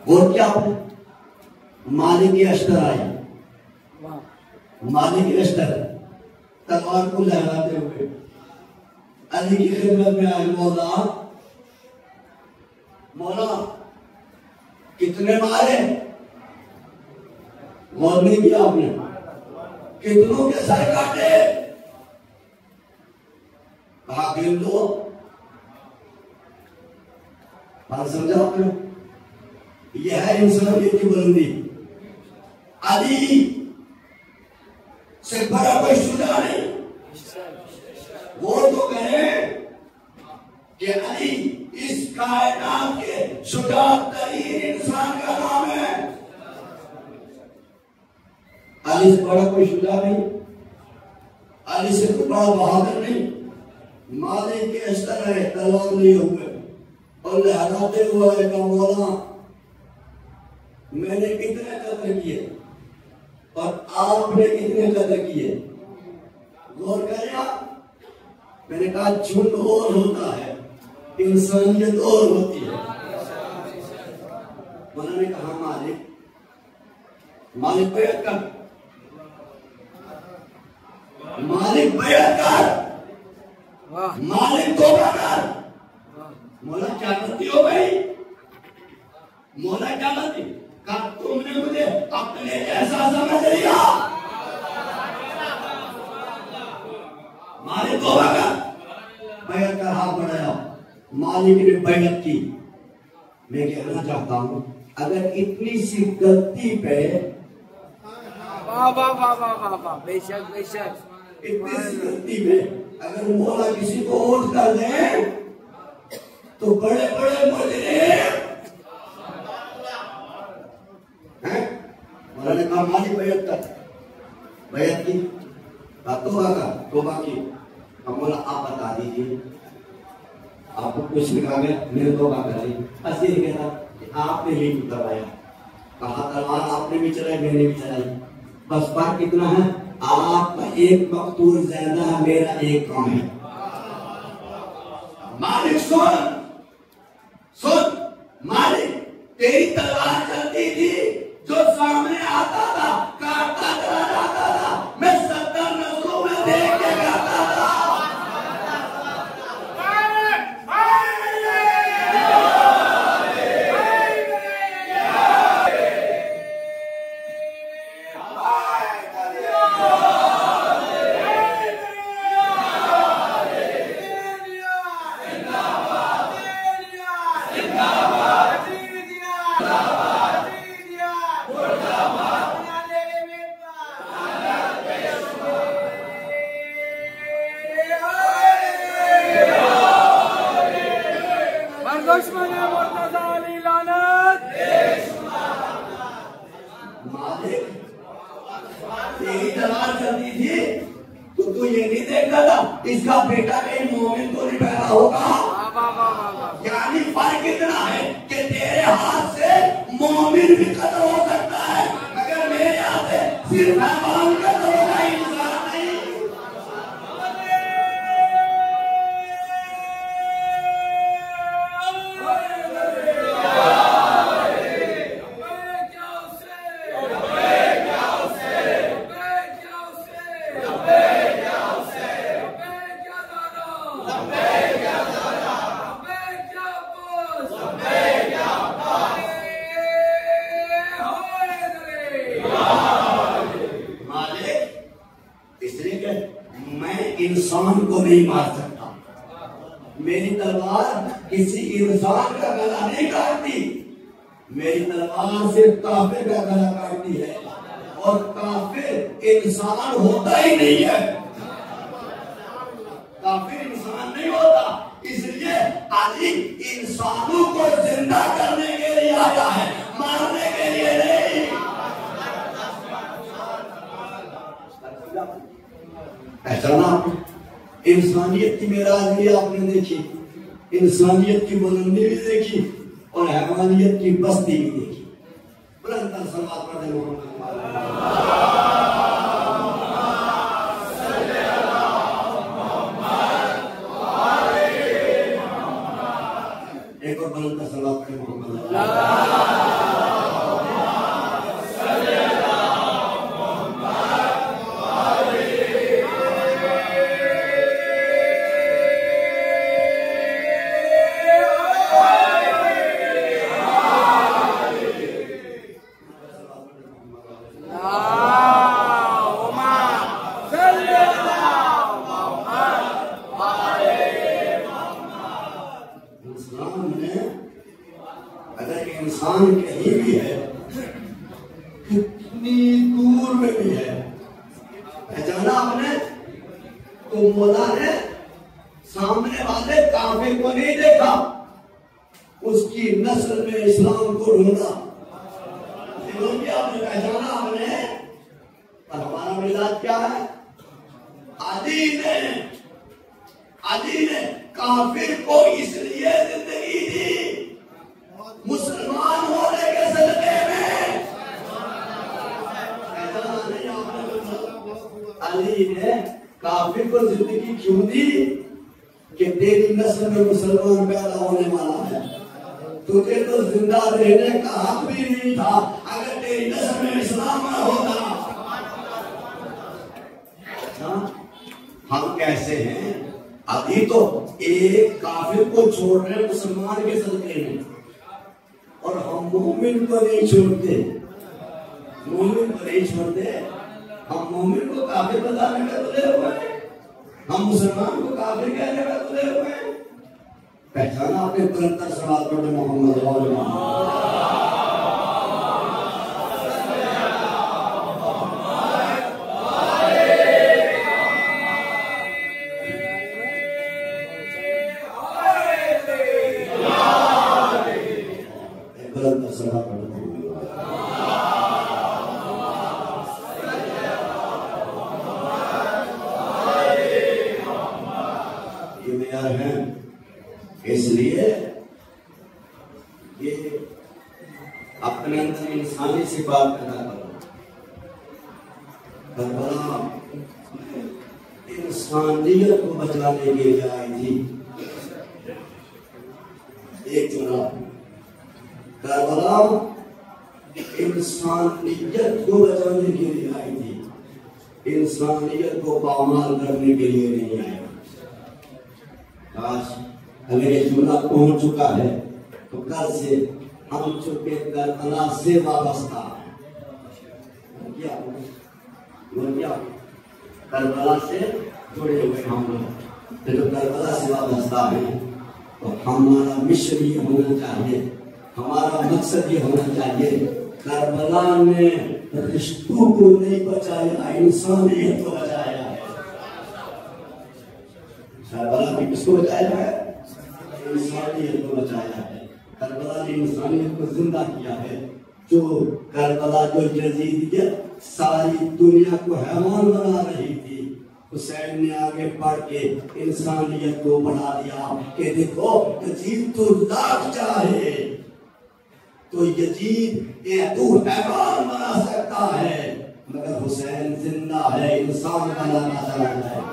और क्या मालिक अश्तर आए, मालिक अश्तर तलवार को लहराते हुए अली की खिदमत में आए। मौला मौला कितने मारे? गौर नहीं किया आपने? कितनों के सर काटे? कहा गिन दो। बात समझा आपने? यह है इंसानियत की बुलंदी। अली से बड़ा कोई शुजा नहीं। वो तो कहे कि अली इस कायनात के शुजा तरीन इंसान का नाम है। अली से बड़ा कोई शुजा नहीं, अली से कोई बड़ा बहादुर नहीं। मालिक के अस्तर है, तलवार लिए हुए और लहराते हुए का मौला मैंने कितने कत्ल किए और आपने कितने कत्ल किए? गौर करेगा। मैंने कहा झुंड और होता है, इंसानियत और होती है। उन्होंने कहा मालिक मालिक बैठ कर, मालिक बैठ कर, मालिक तौबा कर। मौला क्या गलती हो गई? मौला क्या गलती? कहा तुमने मुझे अपने जैसा समझ लिया। मालिक तौबा कर, बैठ कर हाथ बढ़ाया। मालिक ने बैठक की। मैं कहना चाहता हूं अगर इतनी सी गलती पे वाह वाह वाह वाह वाह वाह, बेशक बेशक, इतनी सी गलती में अगर मौला किसी को वोट कर दे तो बड़े बड़े मुजरिम हैं। मौला ने कहा मालिक बैठ कर, बैठ की, तौबा कर, तौबा की। अब मौला आप बता दीजिए आपको कुछ लिखा गया, मेरे तौबा कर दी। असली कहता आपने ही उतरवाया, कहा तलवार आपने भी चलाई मैंने भी चलाई, बस बात कितना है आपका एक मकतूल ज्यादा है, मेरा एक कम है। मालिक सुन सुन, मालिक तेरी तलवार चलती थी, जो सामने आता था काटता चला जाता था, मैं 70 नस्लों में देख के गाता था। तेरी तलवार चलती थी तो तू ये नहीं देखता था इसका बेटा कहीं मोमिन तो नहीं पैदा होगा। यानी फर्क इतना है कि तेरे हाथ से मोमिन भी कत्ल हो सकता है, मगर मेरे हाथ से सिर्फ हैवान कत्ल होगा, इंसान नहीं। इंसान को नहीं मार सकता, मेरी तलवार किसी इंसान का गला नहीं काटती, मेरी तलवार सिर्फ काफिर का गला काटती है, और काफिर इंसान होता ही नहीं है, काफिर इंसान नहीं होता। इसलिए अली इंसानों को जिंदा करने के लिए आया है, मारने के लिए नहीं। पहचाना आपने? इंसानियत की मेराज भी आपने देखी, इंसानियत की बुलंदी भी देखी, और हैवानियत की बस्ती भी देखी। बुलंद सलावत पढ़े मोहम्मद। एक और बुलंद सलावत पढ़े मोहम्मद। अगर इंसान कहीं भी है, कितनी दूर में भी है, पहचाना आपने? तो मौला ने सामने वाले काफिर को नहीं देखा, उसकी नस्ल में इस्लाम को ढूंढा। आपने पहचाना आपने? और हमारा मिजाज क्या है? अली ने काफिर को इसलिए जिंदगी दी मुसलमान होने के सदके में। अली ने काफिर को जिंदगी क्यों दी? कि तेरी नस्ल में मुसलमान पैदा होने वाला है, तुझे तो जिंदा रहने का हक भी नहीं था अगर तेरी नस्ल में इस्लाम न होता। हम कैसे हैं? अभी तो एक काफिर को छोड़ रहे मुसलमान के सदके में, और हम मोमिन को नहीं छोड़ते। मोमिन को नहीं छोड़ते। हम मोमिन को काफिर बताने में तुले हुए हैं, हम मुसलमान को काफिर कहने में तुले हुए हैं। पहचाना आपने निरंतर सवाल पर मोहम्मद इसलिए ये अपने अंदर इंसानी से बात पैदा करो। करबला इंसानियत को बचाने के लिए आई थी। एक चुनाव करबला इंसानियत को बचाने के लिए आई थी, इंसानियत को पामाल करने के लिए नहीं आई। आज अगर ये जुमला पहुंच चुका है तो कल से हम चुके करबला से वाबस्ता क्या करबला से जुड़े हुए हम लोग। तो जो करबला से वाबस्ता है तो हमारा मिशन ये होना चाहिए, हमारा मकसद ये होना चाहिए, करबला ने रिश्तों को नहीं बचाया, इंसानियत को बचाया है। करबला ने किसको बचाया है? इंसानियत को बचाया है। करबला ने इंसानियत को जिंदा किया है। जो करबला जो यजीदियत सारी दुनिया को हैवान बना रही थी, हुसैन ने आगे बढ़ के इंसानियत को बढ़ा दिया कि देखो यजीद तो लाख चाहे तो यजीद ये तू हैवान बना सकता है, मगर हुसैन जिंदा है, इंसान बनाना चाहता है।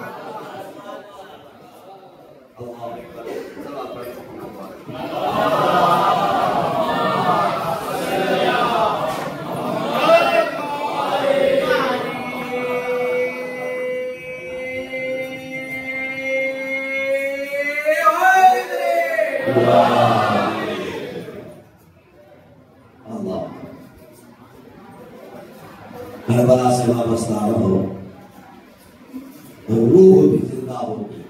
करबला से वाबस्ता रहो, रूह भी जिंदा होगी,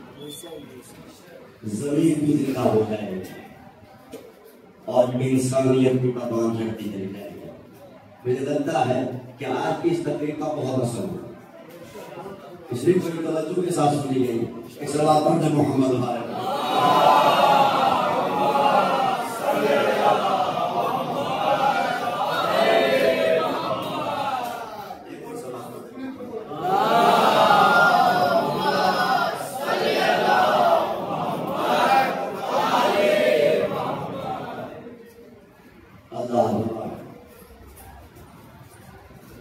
जमीन भी जिंदा हो जाएगी और इंसानियत भी परवान करती चली जाएगी। मुझे लगता है कि आज की इस तकरीर का बहुत असर होगा, इसलिए बड़ी तवज्जो के साथ सुनी गई। एक सलात पर मोहम्मद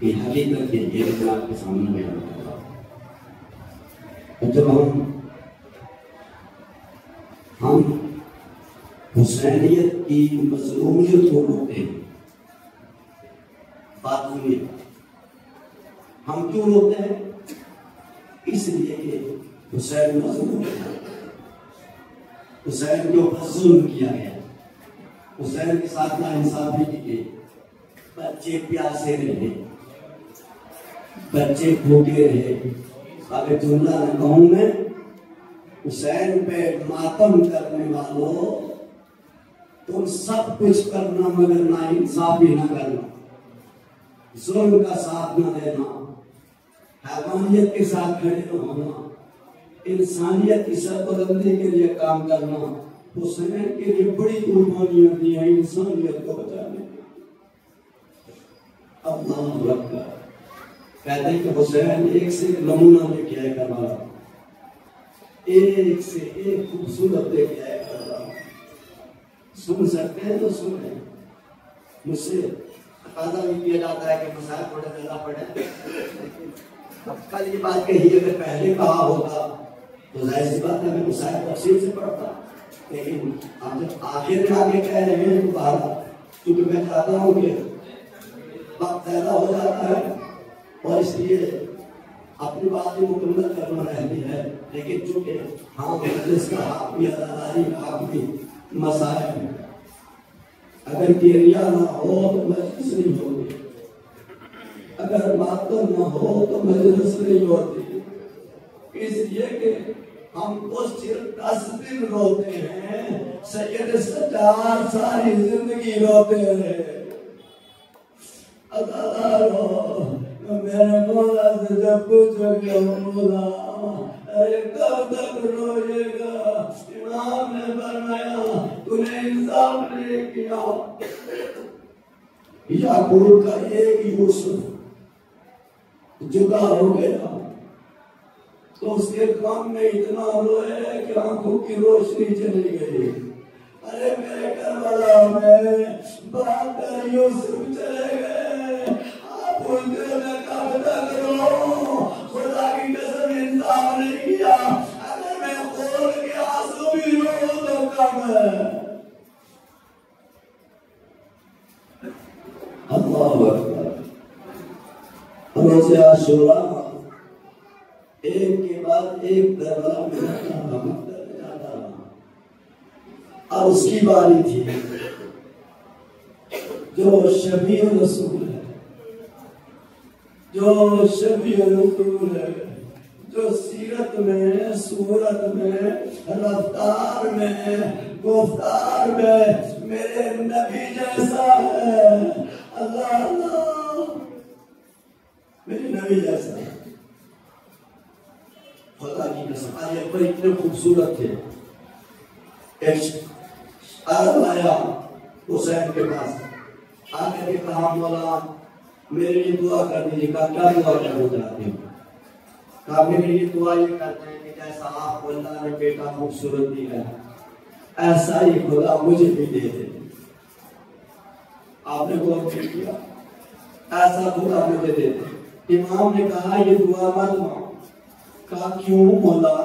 हकीकत के ये आपके सामने बयान कर रहा हूं। जब हम हुसैनियत की मज़लूमियत को रोकते हैं, बातूमियत हम क्यों रोकते हैं? इसलिए कि हुसैन मज़लूम है, हुसैन के ऊपर जुल्म किया गया, हुसैन के साथ नाइंसाफी की गई, बच्चे प्यासे रहे, बच्चे भूखे रहे। अगर जुमला न कहूं मैं, हुसैन पे मातम करने वालों, तुम सब कुछ करना मगर नाइंसाफी न करना, जुल्म का साथ न देना, हैवानियत के साथ खड़े न होना, इंसानियत की सरबुलंदी के लिए काम करना। हुसैन के लिए बड़ी कुर्बानियां दी हैं इंसानियत को बचाने के लिए। अल्लाह अकबर। कहते हैं कि हुसैन एक से एक नमूना लेके आया करबला, एक से एक खूबसूरत लेके आया करबला। सुन सकते हैं तो सुने। मुझसे तकाजा भी किया जाता है कि मसाइल थोड़े ज्यादा पढ़े, अब कल ये बात कही अगर पहले कहा होगा तो जाहिर सी बात है मैं मसाइल तफसील से पढ़ता, लेकिन हम जब आखिर में आगे कह रहे हैं दोबारा, क्योंकि मैं चाहता हूँ कि वक्त पैदा हो जाता है और इसलिए अपनी बात ही मुकम्मल करना रहती है, लेकिन चूंकि हाँ इसका हक भी अदादारी का हक भी मसाइल है, अगर किरिया ना हो तो मजलिस नहीं होगी, अगर मातम ना हो तो मजलिस नहीं होती, इसलिए कि हम तो सिर्फ 10 दिन रोते हैं, सैयद सज्जाद सारी जिंदगी रोते रहे। अल्लाह मेरे मौला से जब पूछोगे मौला अरे कब तक रोएगा, इमाम ने फरमाया तूने इंसाफ नहीं किया। याकूब का एक यूसुफ जुदा हो गया तो उसके काम में इतना रोए कि आंखों की रोशनी चली गई। अरे मेरे घर वाला में बहादुर यूसुफ चले गए, आप उनके में कब तक रो, खुदा की कसम इंसाफ नहीं किया, अगर मैं खोल के आंसू भी रो तो कम है। अल्लाह अकबर। रोज़े आशूरा एक के बाद एक दरबार में जाता रहा। अब उसकी बारी थी, जो शफी रसूल है, जो शफी रसूल है, जो सीरत में, सूरत में, रफ्तार में, गुफ्तार में मेरे नबी जैसा है। अल्लाह अल्लाह, मेरे नबी जैसा है। खुदा की कसम आए पर इतने खूबसूरत थे। एक आया हुसैन के पास आके के कहा मौला मेरे लिए दुआ कर दीजिए। कहा क्या दुआ करना चाहते हो? कहा मेरे लिए दुआ ये करते हैं कि जैसा आपको अल्लाह ने बेटा खूबसूरत दिया है ऐसा ही खुदा मुझे भी दे दे। आपने गौर किया, ऐसा खुदा मुझे दे दे। इमाम ने कहा ये दुआ मत मांगो। कहा क्यों मौला,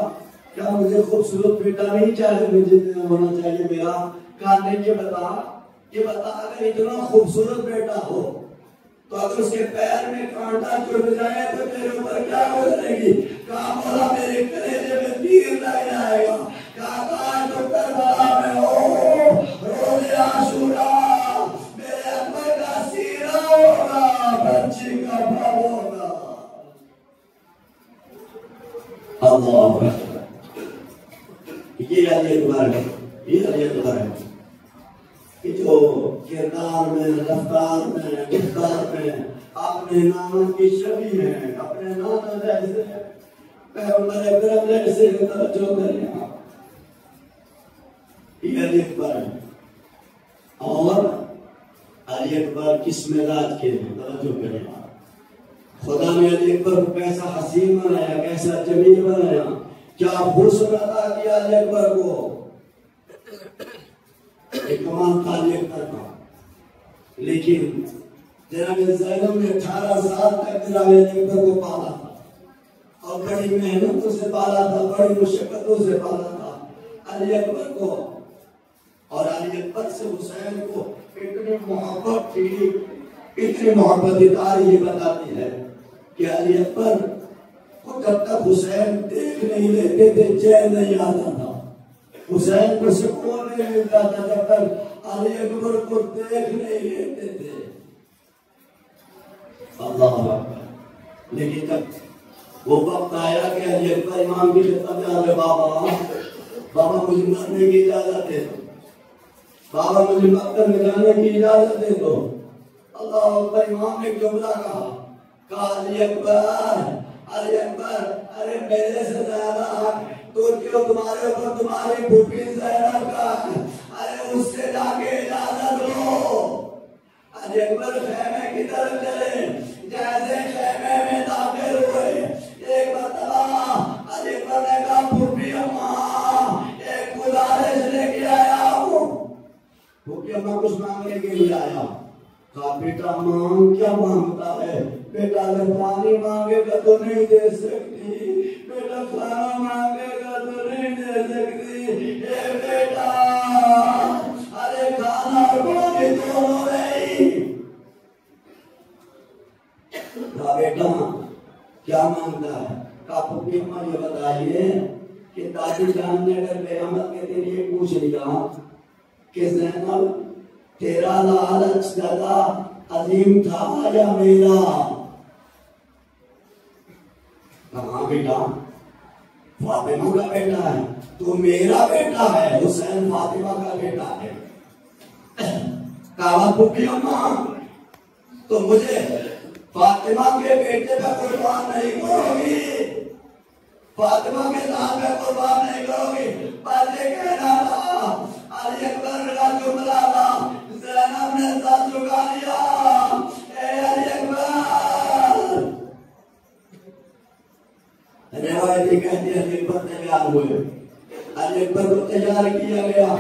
क्या मुझे खूबसूरत बेटा नहीं चाहिए, मुझे होना चाहिए मेरा? कहा नहीं, ये बता अगर इतना खूबसूरत बेटा हो तो अगर उसके पैर में कांटा चुभ जाए तो मेरे ऊपर क्या गुजरेगी? कहा मौला मेरे कलेजे में तीर लग जाएगा। कहा तो करबला में हो, रोज़े आशूरा मेरे अकबर का सीना होगा, बच्ची का भाव होगा। अल्लाह, ये अकबर है, ये अकबर है कि जो किरदार में, रफ्तार में, गिरफ्तार में अपने नाम की छवि है, अपने नाम जैसे पैगंबर अकरम जैसे तवज्जो करें। ये अकबर है और अली अकबर किस मिजाज के हैं, तवज्जो करें। खुदा ने अली अकबर को कैसा हसीन बनाया, कैसा जमील बनाया, क्या हुस्न अता किया अली अकबर को। एक कमाल था अली अकबर का। लेकिन जनाब ज़ैनब ने 18 साल तक जनाब अली अकबर को पाला था और बड़ी मेहनतों से पाला था, बड़ी मुशक्कतों से पाला था अली अकबर को। और अली अकबर से हुसैन को इतनी मोहब्बत थी, इतनी मोहब्बत तारीख बताती है कि अली अकबर को जब तक हुसैन देख नहीं लेते थे चैन नहीं आता था, हुसैन को सुकून नहीं मिलता था जब तक अली अकबर को देख नहीं लेते थे। अल्लाह अकबर। लेकिन जब वो वक्त आया कि अली अकबर इमाम की खिदमत में आ गए, बाबा मुझे मरने की इजाजत दे दो, बाबा मुझे मक्का में जाने की इजाजत दे दो। अल्लाह अकबर। इमाम ने जुमला कहा अली अकबर, अली अकबर, अरे मेरे से ज्यादा तो क्यों तुम्हारे ऊपर तुम्हारी फूफी ज़ैनब का, अरे उससे जाके इजाजत लो। अली अकबर खेमे की तरफ चले, जैसे खेमे में दाखिल हुए एक मरतबा अली अकबर ने कहा फूफी अम्मा एक गुजारिश लेके आया हूँ। फूफी अम्मा कुछ मांगने के लिए आया। कहा बेटा मांग, क्या मांगता है? बेटा अगर पानी मांगेगा तो नहीं दे सकती, बेटा खाना मांगेगा तो नहीं दे सकती, ए बेटा अरे खाना और पानी दोनों नहीं। का बेटा क्या मांगता है? का पुप्पी अम्मा ये बताइए कि दादी जान ने अगर क़यामत के दिन ये पूछ लिया कि ज़ैनब तेरा लालच ज्यादा अजीम था या मेरा? कहाँ बेटा? फातिमा का बेटा है, तो मेरा बेटा है। हुसैन फातिमा का बेटा है। कहा पुप्पी अम्मा तो मुझे फातिमा के बेटे पे कुर्बान नहीं करोगी, फातिमा के नाम पे कुर्बान नहीं करोगी। पर ये कहना था अली अकबर का जुमला था, ज़ैनब ने सर झुका लिया। ए अली अकबर, रिवायत कहती है अली अकबर तैयार हुए, अली अकबर को तैयार किया गया।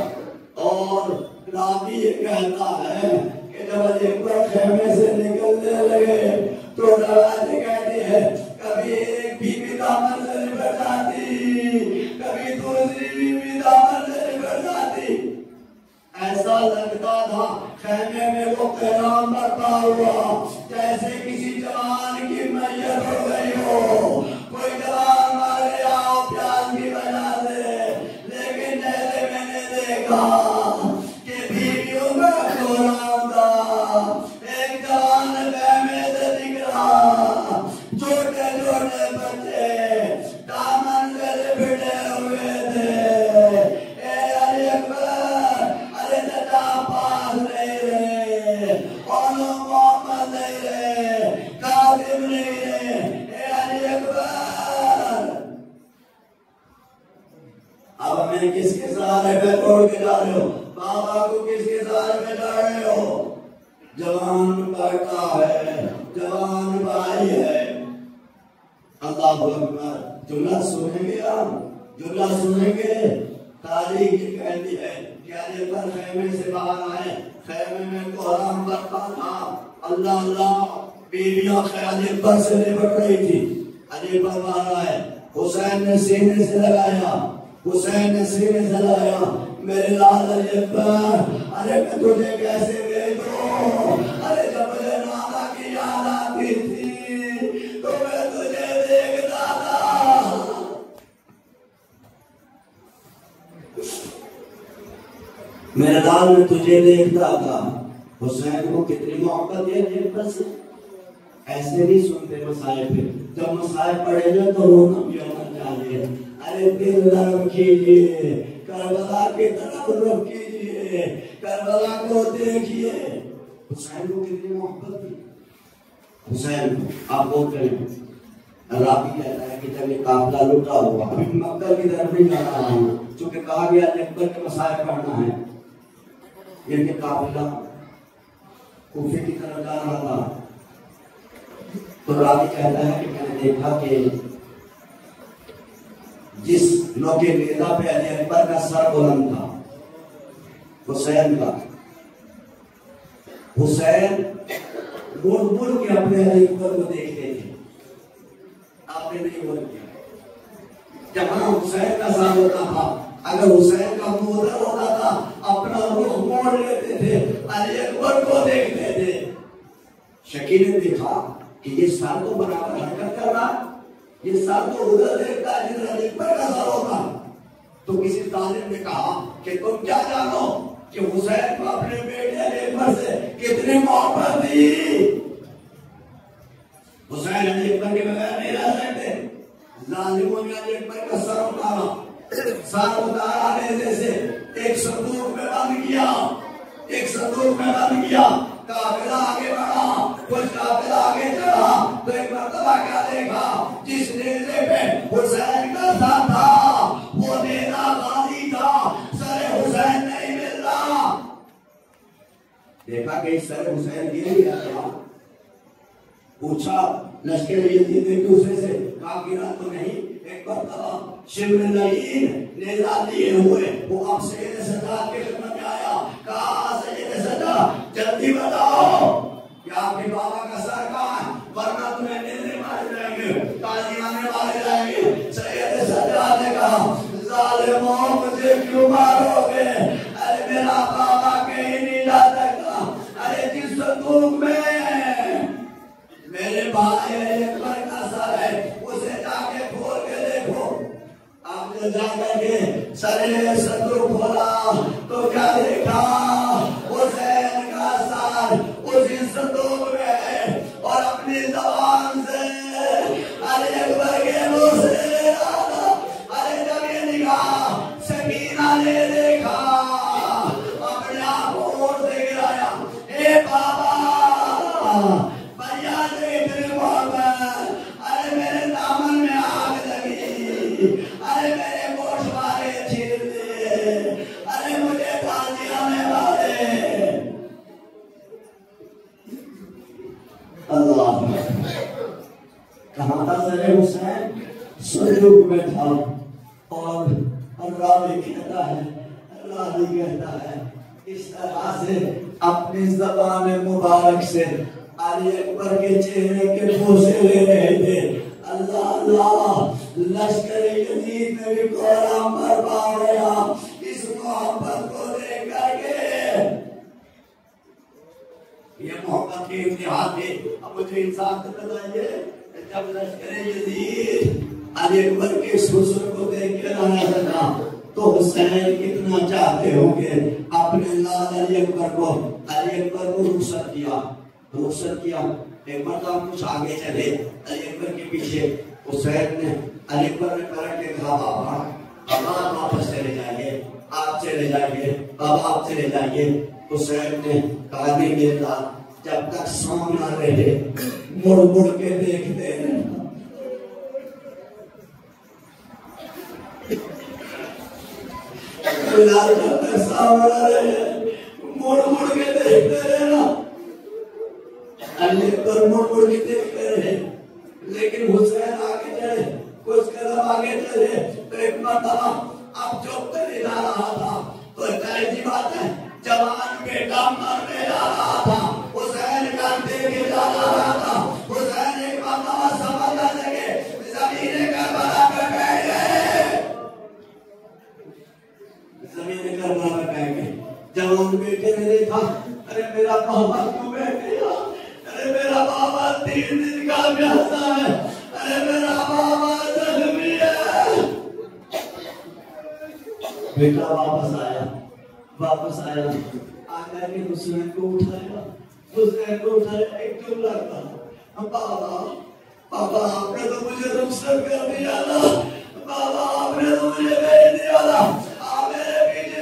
और रावी ये कहता है कि जब अली अकबर खेमे से निकलने लगे तो दरवाजे कहती है कभी एक बीवी दामन से निकल जाती, कभी दूसरी बीवी दामन से निकल जाती। ऐसा लगता था खेमे में वो पैगाम बरपा हुआ जैसे किसी जवान की मैयत हो गई हो, कोई जवान मर गया हो प्यास की वजह से। लेकिन जैसे मैंने देखा कि बीवियों का कोराम था, एक जवान खेमे से निकला, छोटे छोटे बच्चे दामन से लिपटे हुए थे। ए अली अकबर, अरे चाचा पास नहीं रहे, और मोहम्मद नहीं रहे, कासिम नहीं रहे। ए अली अकबर, अब मैं किसके सहारे पे छोड़ के जा रहे हो? बाबा को किसके सहारे पे जा रहे हो? जवान बेटा है, जवान भाई है। अल्लाह अकबर। जुमला सुनेंगे आप, जुमला सुनेंगे। तारीख ये कहती है कि अली अकबर खेमे से बाहर आए, खेमे में कोहराम बरपा था। अल्लाह अल्लाह, बीवियां अली अकबर से निपट रही थी। अली अकबर बाहर आए, हुसैन ने सीने से लगाया, हुसैन ने सीने से लगाया, मेरे लाल अली अकबर, अरे मैं तुझे कैसे भेजूं? अरे जब मुझे नाना की याद आती थी तो मैं तुझे देखता था। मेरे लाल में तुझे देखता था। हुसैन को कितनी मोहब्बत है अली अकबर से। ऐसे नहीं सुनते मसाइब पे, जब मसाइब पड़ेगा तो रोना भी होना चाहिए। अरे दिल नरम कीजिए, करबला की तरफ रुख कीजिए, करबला को देखिए। हुसैन को कितनी मोहब्बत थी हुसैन को। आप वो करें, राबी कहता है कि जब ये काफिला लुटा हुआ, अभी मक्का की तरफ नहीं जा रहा हूँ, चूंकि कहा गया अकबर के मसाइब पढ़ना है, ये काफिला कूफे की तरफ जा रहा था। तो राबी कहता है कि मैंने देखा कि जिस लोग के नेता पे अली अकबर का सर बुलंद था, हुसैन का, हुसैन मुड़ मुड़ के अपने अली अकबर को देखते थे। आपने नहीं बोल किया। जहां हुसैन का सर होता था, अगर हुसैन का मुंह उधर होता था, अपना रुख मोड़ लेते थे, अली अकबर को देखते थे। शकी ने देखा कि ये सर तो बराबर हरकत कर रहा, ये सर तो उधर देखता है जिधर अली अकबर का सर होगा। तो किसी तालिब ने कहा कि तुम क्या जानो कि हुसैन को अपने बेटे अली अकबर से कितनी मोहब्बत थी। हुसैन अली अकबर के बगैर नहीं रह सकते। जालिमों ने अली अकबर का सर उतारा, सर उतारने से एक संदूक में बंद किया, एक संदूक में बंद किया। काफिला आगे बढ़ा, कुछ काफिला आगे चढ़ा तो एक मर्तबा क्या देखा, जिस नेज़े पे हुसैन का सर था वो नेज़ा खाली था, सर हुसैन नहीं मिल रहा। देखा कि सर हुसैन गिर गया था। पूछा लश्कर यजीद ने दूसरे से, कहा गिरा तो नहीं। एक मर्तबा शिब्र लईन नेज़ा लिए हुए वो अब सैयद सज्जाद के खिदमत में आया। कहा सैयद सज्जाद जल्दी बताओ कि आपके बाबा का सर कहाँ है, वरना तुम्हें नेज़े मारे जाएंगे, तालियाने मारे जाएंगे। सैयद सज्जाद ने कहा जालिमों मुझे क्यों मारोगे? अरे संदूक में मेरे भाई अकबर का सर है, उसे जाके खोल के देखो। आपने जाकर के सरे संदूक खोला तो क्या देखा? हुसैन का सर उसी संदूक में है और अपनी जबान से अली अकबर के मुंह से अरे जब ये निगाह सकीना ने देखा, अपने आंखों से गिराया, ए बाबा भैया देख रहे मोहम्मद, अरे मेरे दामन में आग लगी, अरे मेरे गोशवारे छीन दिए, अरे मुझे फांसियां में मारे। अल्लाह कहाँ था सरे हुसैन? संदूक में था। और अल्लाह भी कहता है, अल्लाह भी कहता है, इस तरह से अपनी ज़बान मुबारक से अली अकबर के चेहरे के बोसे ले रहे थे। अल्लाह अल्लाह लश्कर यजीद में भी कोहरा बरपा गया इस मोहब्बत को देख करके। ये मोहब्बत के इतिहास थे। अब मुझे इंसान को बताइए, जब लश्कर यजीद अली अकबर के ससुर को देख के आया था तो हुसैन कितना चाहते होंगे अपने लाल अली अकबर को। अली अकबर को रुखसत किया। एक बार तो हम कुछ आगे चले अली अकबर के पीछे। हुसैन ने अली अकबर ने पलट के कहा, बाबा वापस चले जाइए, आप चले जाइए, बाबा आप चले जाइए। हुसैन ने कहा, नहीं मेरे लाल, जब तक सामना रहे मुड़ मुड़ के देखते रहना। लाल जब तक सामना रहे मुड़ मुड़ के देखते रहना। अली पर मुड़ मुड़ के देखते रहे, लेकिन हुसैन आगे चले, कुछ कदम आगे चले तो एक मरतबा अब जो करे जा रहा था तो जाहिर सी बात है जवान बेटा मरने जा रहा था। हुसैन कांधे के जा रहा था। हुसैन एक मरतबा समझ लगे जमीन करबला पे बैठ गए, जमीन करबला पे बैठ गए। जवान बेटे ने देखा, अरे मेरा बाबा क्यों बैठ गया? अरे मेरा बाबा 3 दिन का प्यासा है, अरे मेरा बाबा जख्मी है। बेटा वापस आया आकर के हुसैन को उठाया, एक जुमला कहा, बाबा आपने तो मुझे रुखसत कर दिया ना, बाबा आपने तो मुझे भेज दिया ना, आप मेरे पीछे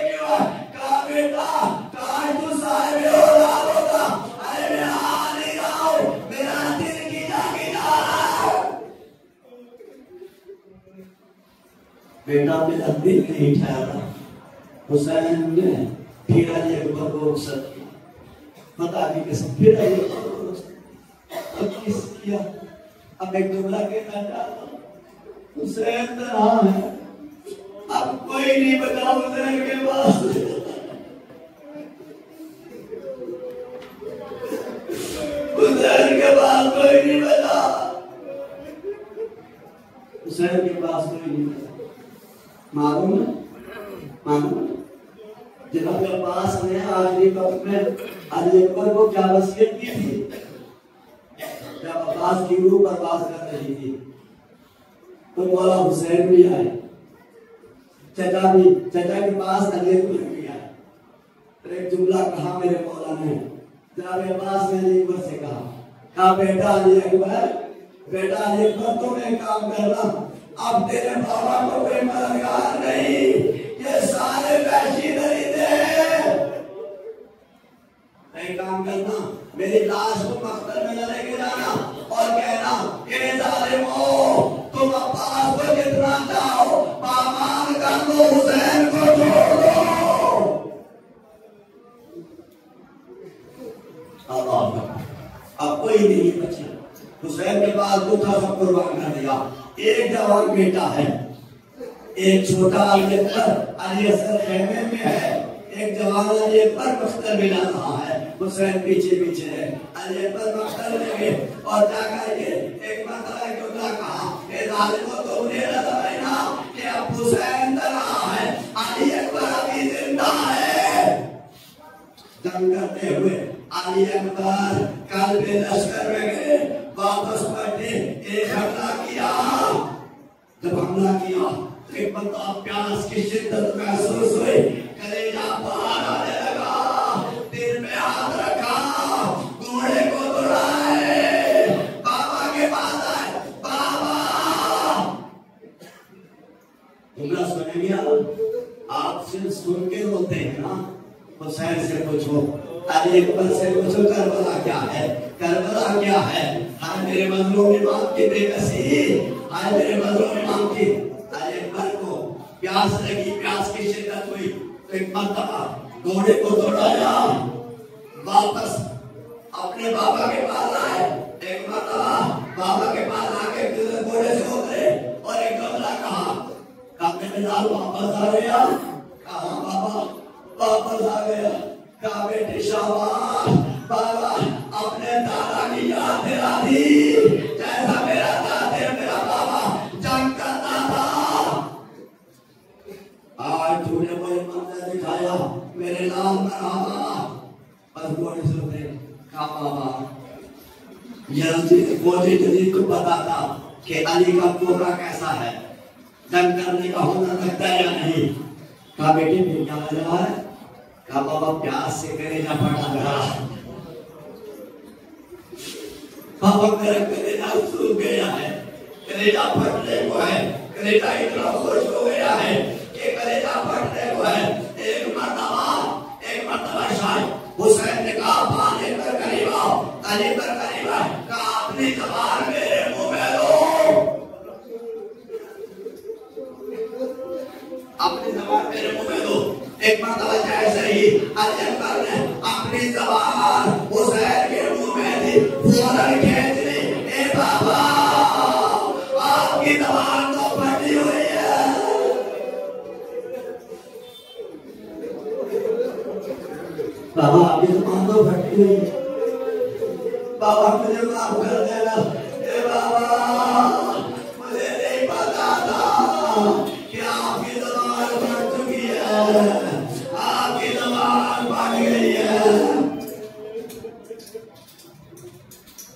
क्यों है? कहा बेटा, कहा तू साहिब औलाद होता, अरे मेरा हाथ नहीं आओ, मेरा दिल की जागी जा रहा है। बेटा मेरा दिल नहीं ठहरा। हुसैन ने फिर अली अकबर को रुखसत किया, पता नहीं कैसे फिर अली अकबर को रुखसत। अब किस किया? अब एक जुमला कहना चाहता हूँ, हुसैन तन्हा है, अब कोई नहीं बचा हुसैन के पास। हुसैन के पास कोई नहीं बचा, हुसैन के पास कोई नहीं बचा। मालूम है जनाब अब्बास ने आखिरी वक्त में अली अकबर को क्या वसीयत की थी? जब अब्बास की रूह बर्बाद कर रही थी तो मौला हुसैन भी आए, चचा के पास अली अकबर भी आए। तो एक जुमला कहा मेरे मौला ने, जनाब अब्बास ने अली अकबर से कहा बेटा अली अकबर तुम्हें काम करना, अब तेरे बाबा को कोई मददगार नहीं, ये सारे वैशी दरिद्र नहीं। काम करना, मेरी लाश को मख्तर में लेके जाना और कहना ये जालिमो, तुम अब्बास को जितना चाहो पामान कर दो, हुसैन को छोड़ दो। अब कोई नहीं बचा। हुसैन के बाद दूसरा सब कुर्बान कर दिया। एक जवान बेटा है, एक छोटा अली अकबर अली असर खेमे में है, एक जवान अली अकबर मख्तर में जा रहा है, हुसैन पीछे है। अली अकबर मख्तर में गए और जाकर के एक मरतबा क्यों कहा कि जालिमों तो उन्हें न समझना कि अब हुसैन तन्हा है, अली अकबर अभी जिंदा है। जंग करते हुए अली अकबर कल के लश्कर में गए, वापस बैठे, एक हमला किया। जब हमला किया एक बंदा प्यास की शिद्दत महसूस हुई, कलेजा बाहर आने लगा, दिल में हाथ रखा, घोड़े को दौड़ाए, बाबा के पास आए, बाबा जुमला सुनेंगे आप सिर्फ सुन के रोते हैं ना। हुसैन से पूछो, अली अकबर से पूछो करबला क्या है, करबला क्या है। हाय मेरे मजलूम इमाम की बेकसी, हाय मेरे मजलूम इमाम की। अली अकबर को प्यास लगी, प्यास की शिद्दत हुई तो एक मर्तबा घोड़े को दौड़ाया, वापस अपने बाबा के पास आए। एक मर्तबा बाबा के पास आके घोड़े से उतरे और एक जुमला कहा, काबेदार वापस आ गया। कहा बाबा वापस आ गया। कहा बेटे शाबाश, बाबा अपने दादा की याद दिला दी, जैसा मेरा दादा मेरा बाबा जंग करता था। आज तूने मुझे मंदिर दिखाया, मेरे नाम मरहबा। बस घोड़े से उतरे। कहा बाबा यजीद को पता था कि अली का पोता कैसा है, जंग करने का हुनर रखता है या नहीं। कहा बेटे फिर क्या वजह है। कहा बाबा प्यास से कलेजा फटा रहा, बाबा मेरा कलेजा सूख गया है, कलेजा फटने को है, कलेजा इतना खुश हो गया है कि कलेजा फटने को है। एक मर्तबा शायद हुसैन ने कहा पानी पर करीब आओ, अली पर करीब आओ। कहा अपनी ज़बान मेरे मुंह में लो, अपनी ज़बान मेरे मुंह में दो। एक मर्तबा जैसे ही अली अकबर ने अपनी ज़बान हुसैन के मुंह में दी, फौरन खींच ली। ए बाबा आपकी ज़बान तो फटी हुई है। बाबा आपकी ज़बान तो फटी हुई है, बाबा मुझे माफ कर देना। ए बाबा मुझे नहीं पता था कि आपकी ज़बान फट चुकी है, आपकी ज़बान फट गई है।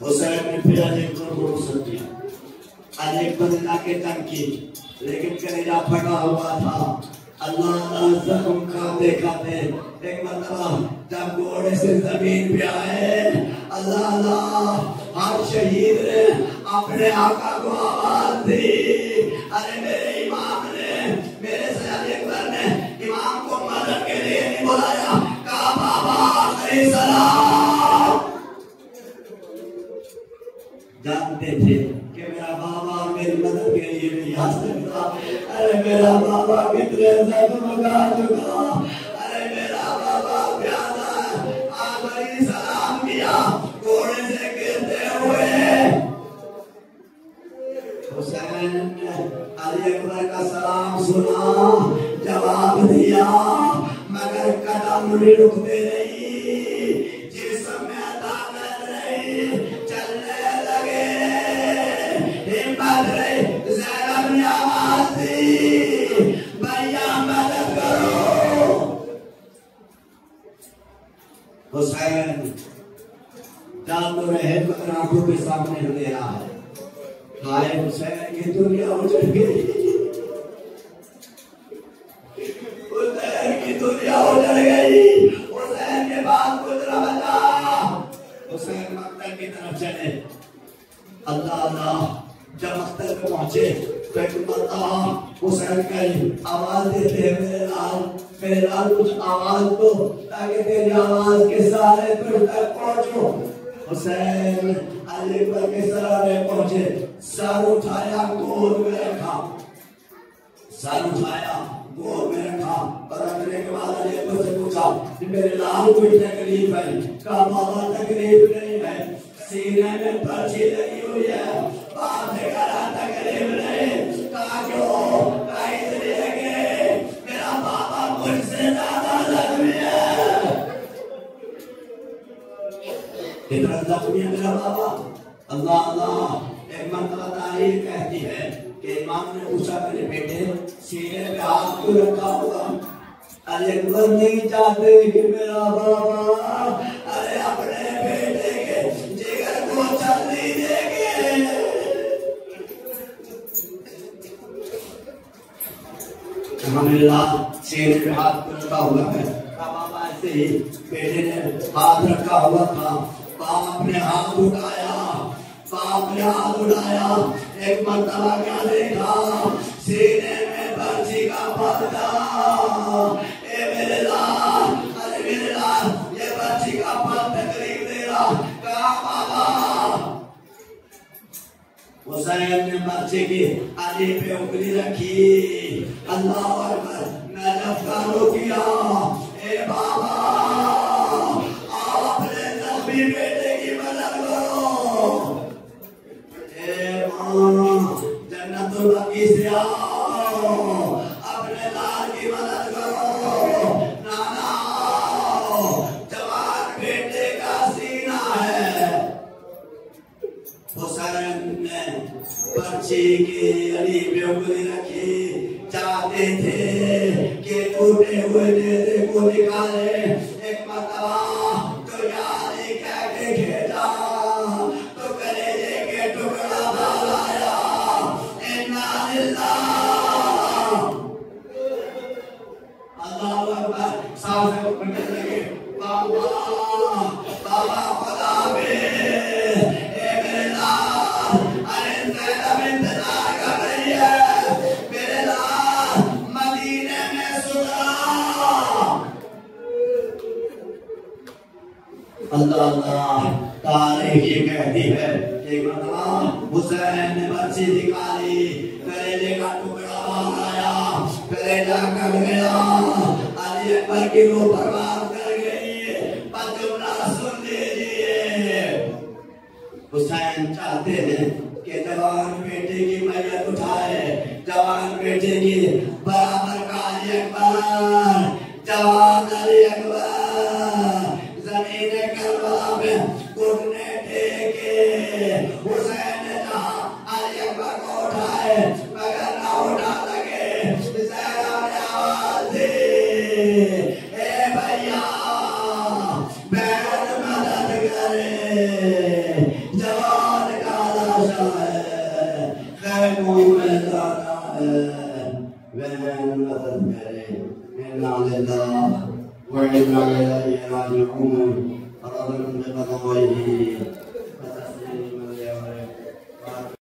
हुसैन ने फिर अली अकबर को रुखसत किया। अली अकबर ने लाके जंग की, लेकिन कलेजा फटा हुआ था। अल्लाह जख्म खाते खाते एक मर्तबा जब घोड़े से जमीन पे आए, अल्लाह हर शहीद ने अपने आका को आवाज दी। अरे मेरे इमाम ने, मेरे अली अकबर ने इमाम को मदद के लिए नहीं बुलाया। कहा बाबा सलाम। जानते थे कि मेरा बाबा मेरी मदद के लिए नहीं आ सकता। अरे मेरा बाबा कितने जख्म खा चुका, अरे मेरा बाबा प्यादा आखिरी सलाम किया घोड़े से गिरते हुए। हुसैन ने अली अकबर का सलाम सुना, जवाब दिया, मगर कदम नहीं रुकते नहीं, जिस्म में ताकत नहीं, चलने लगे, हिम्मत रही। ज़ैनब ने आवाज दी, भैया मदद करो। हुसैन जान तो रहे मगर आंखों के सामने अंधेरा है। हाय हुसैन की दुनिया उजड़ गई, हुसैन की दुनिया उजड़ गई। हुसैन के बाद गुजरा बचा। हुसैन मक्तल की तरफ चले। अल्लाह जब मक्तल पे पहुंचे तो एक मर्तबा हुसैन का आवाज देते हैं, मेरे लाल कुछ आवाज दो ताकि तेरी आवाज के सहारे तुझ तक पहुंचो। हुसैन अली अकबर के सराने पहुंचे, सर उठाया गोद में रखा, सर उठाया गोद में रखा और रखने के बाद अली अकबर से पूछा कि मेरे लाल कोई तकलीफ है। कहा बाबा तकलीफ नहीं है, सीने में पर्ची लगी हुई है, बात करा तकलीफ नहीं। कहा क्यों? कहा इसलिए कि मेरा बाबा मुझसे ज्यादा जख्मी है। इतना जख्मी है मेरा बाबा। अल्लाह अल्लाह। एक मर्तबा तारीख कहती है कि इमाम ने पूछा मेरे बेटे सीने पे हाथ क्यों रखा होगा। अली अकबर नहीं चाहते कि मेरा बाबा अरे अपने अल्हम्दुलिल्लाह शेर पे हाथ रखा हुआ है। बाबा ऐसे ही बेटे ने हाथ रखा हुआ था, बाप ने हाथ उठाया, बाप ने हाथ उठाया, एक मर्तबा क्या देखा, सीने में बर्छी का पत्ता। ए मेरे लाल, अरे मेरे लाल, ये बर्छी का पत्ता करीब दे रहा। कहा बाबा, हुसैन ने बच्चे की आगे पे उंगली रखी, अल्लाह अकबर, नजफ़ किया। ए बाबा, आपने नबी बेटे की मदद करो। ए मां, जन्नतुल बकी से आओ, अपने लाल की मदद करो। नाना, जवान बेटे का सीना है। हुसैन ने बच्चे के अली पे उंगली रखी, चाहते थे कि टूटे हुए नेज़े को निकाले। एक मरतबा तो यारी कह के खेला, तो कलेजे के टुकड़ा डालाया। इन्ना लिल्लाह, अल्लाहु अकबर, सांसें उठने लगे। बाबा, बाबा खुदा में अल्लाह तारीख ये कहती है कि मतलब हुसैन ने बच्ची निकाली, कलेजे का टुकड़ा बाहर आया, कलेजा कट गया, अली अकबर की रूह बर्बाद कर गई। पर जुमला सुन लीजिए, हुसैन चाहते हैं कि जवान बेटे की मैयत उठाए, जवान बेटे की बराबर का अली अकबर, जवान अली अकबर ज़मीन करबला में घुटने टेके। हुसैन ने कहा अली अकबर को उठाए, मगर ना उठा सके। ज़हरा ने आवाज़ दी, ए भैया, बहन मदद करे, जवान का लाशा है, खैमों में जाना है, बहन मदद करे। इन्ना लिल्लाह व इन्ना इलैहि राजिऊन।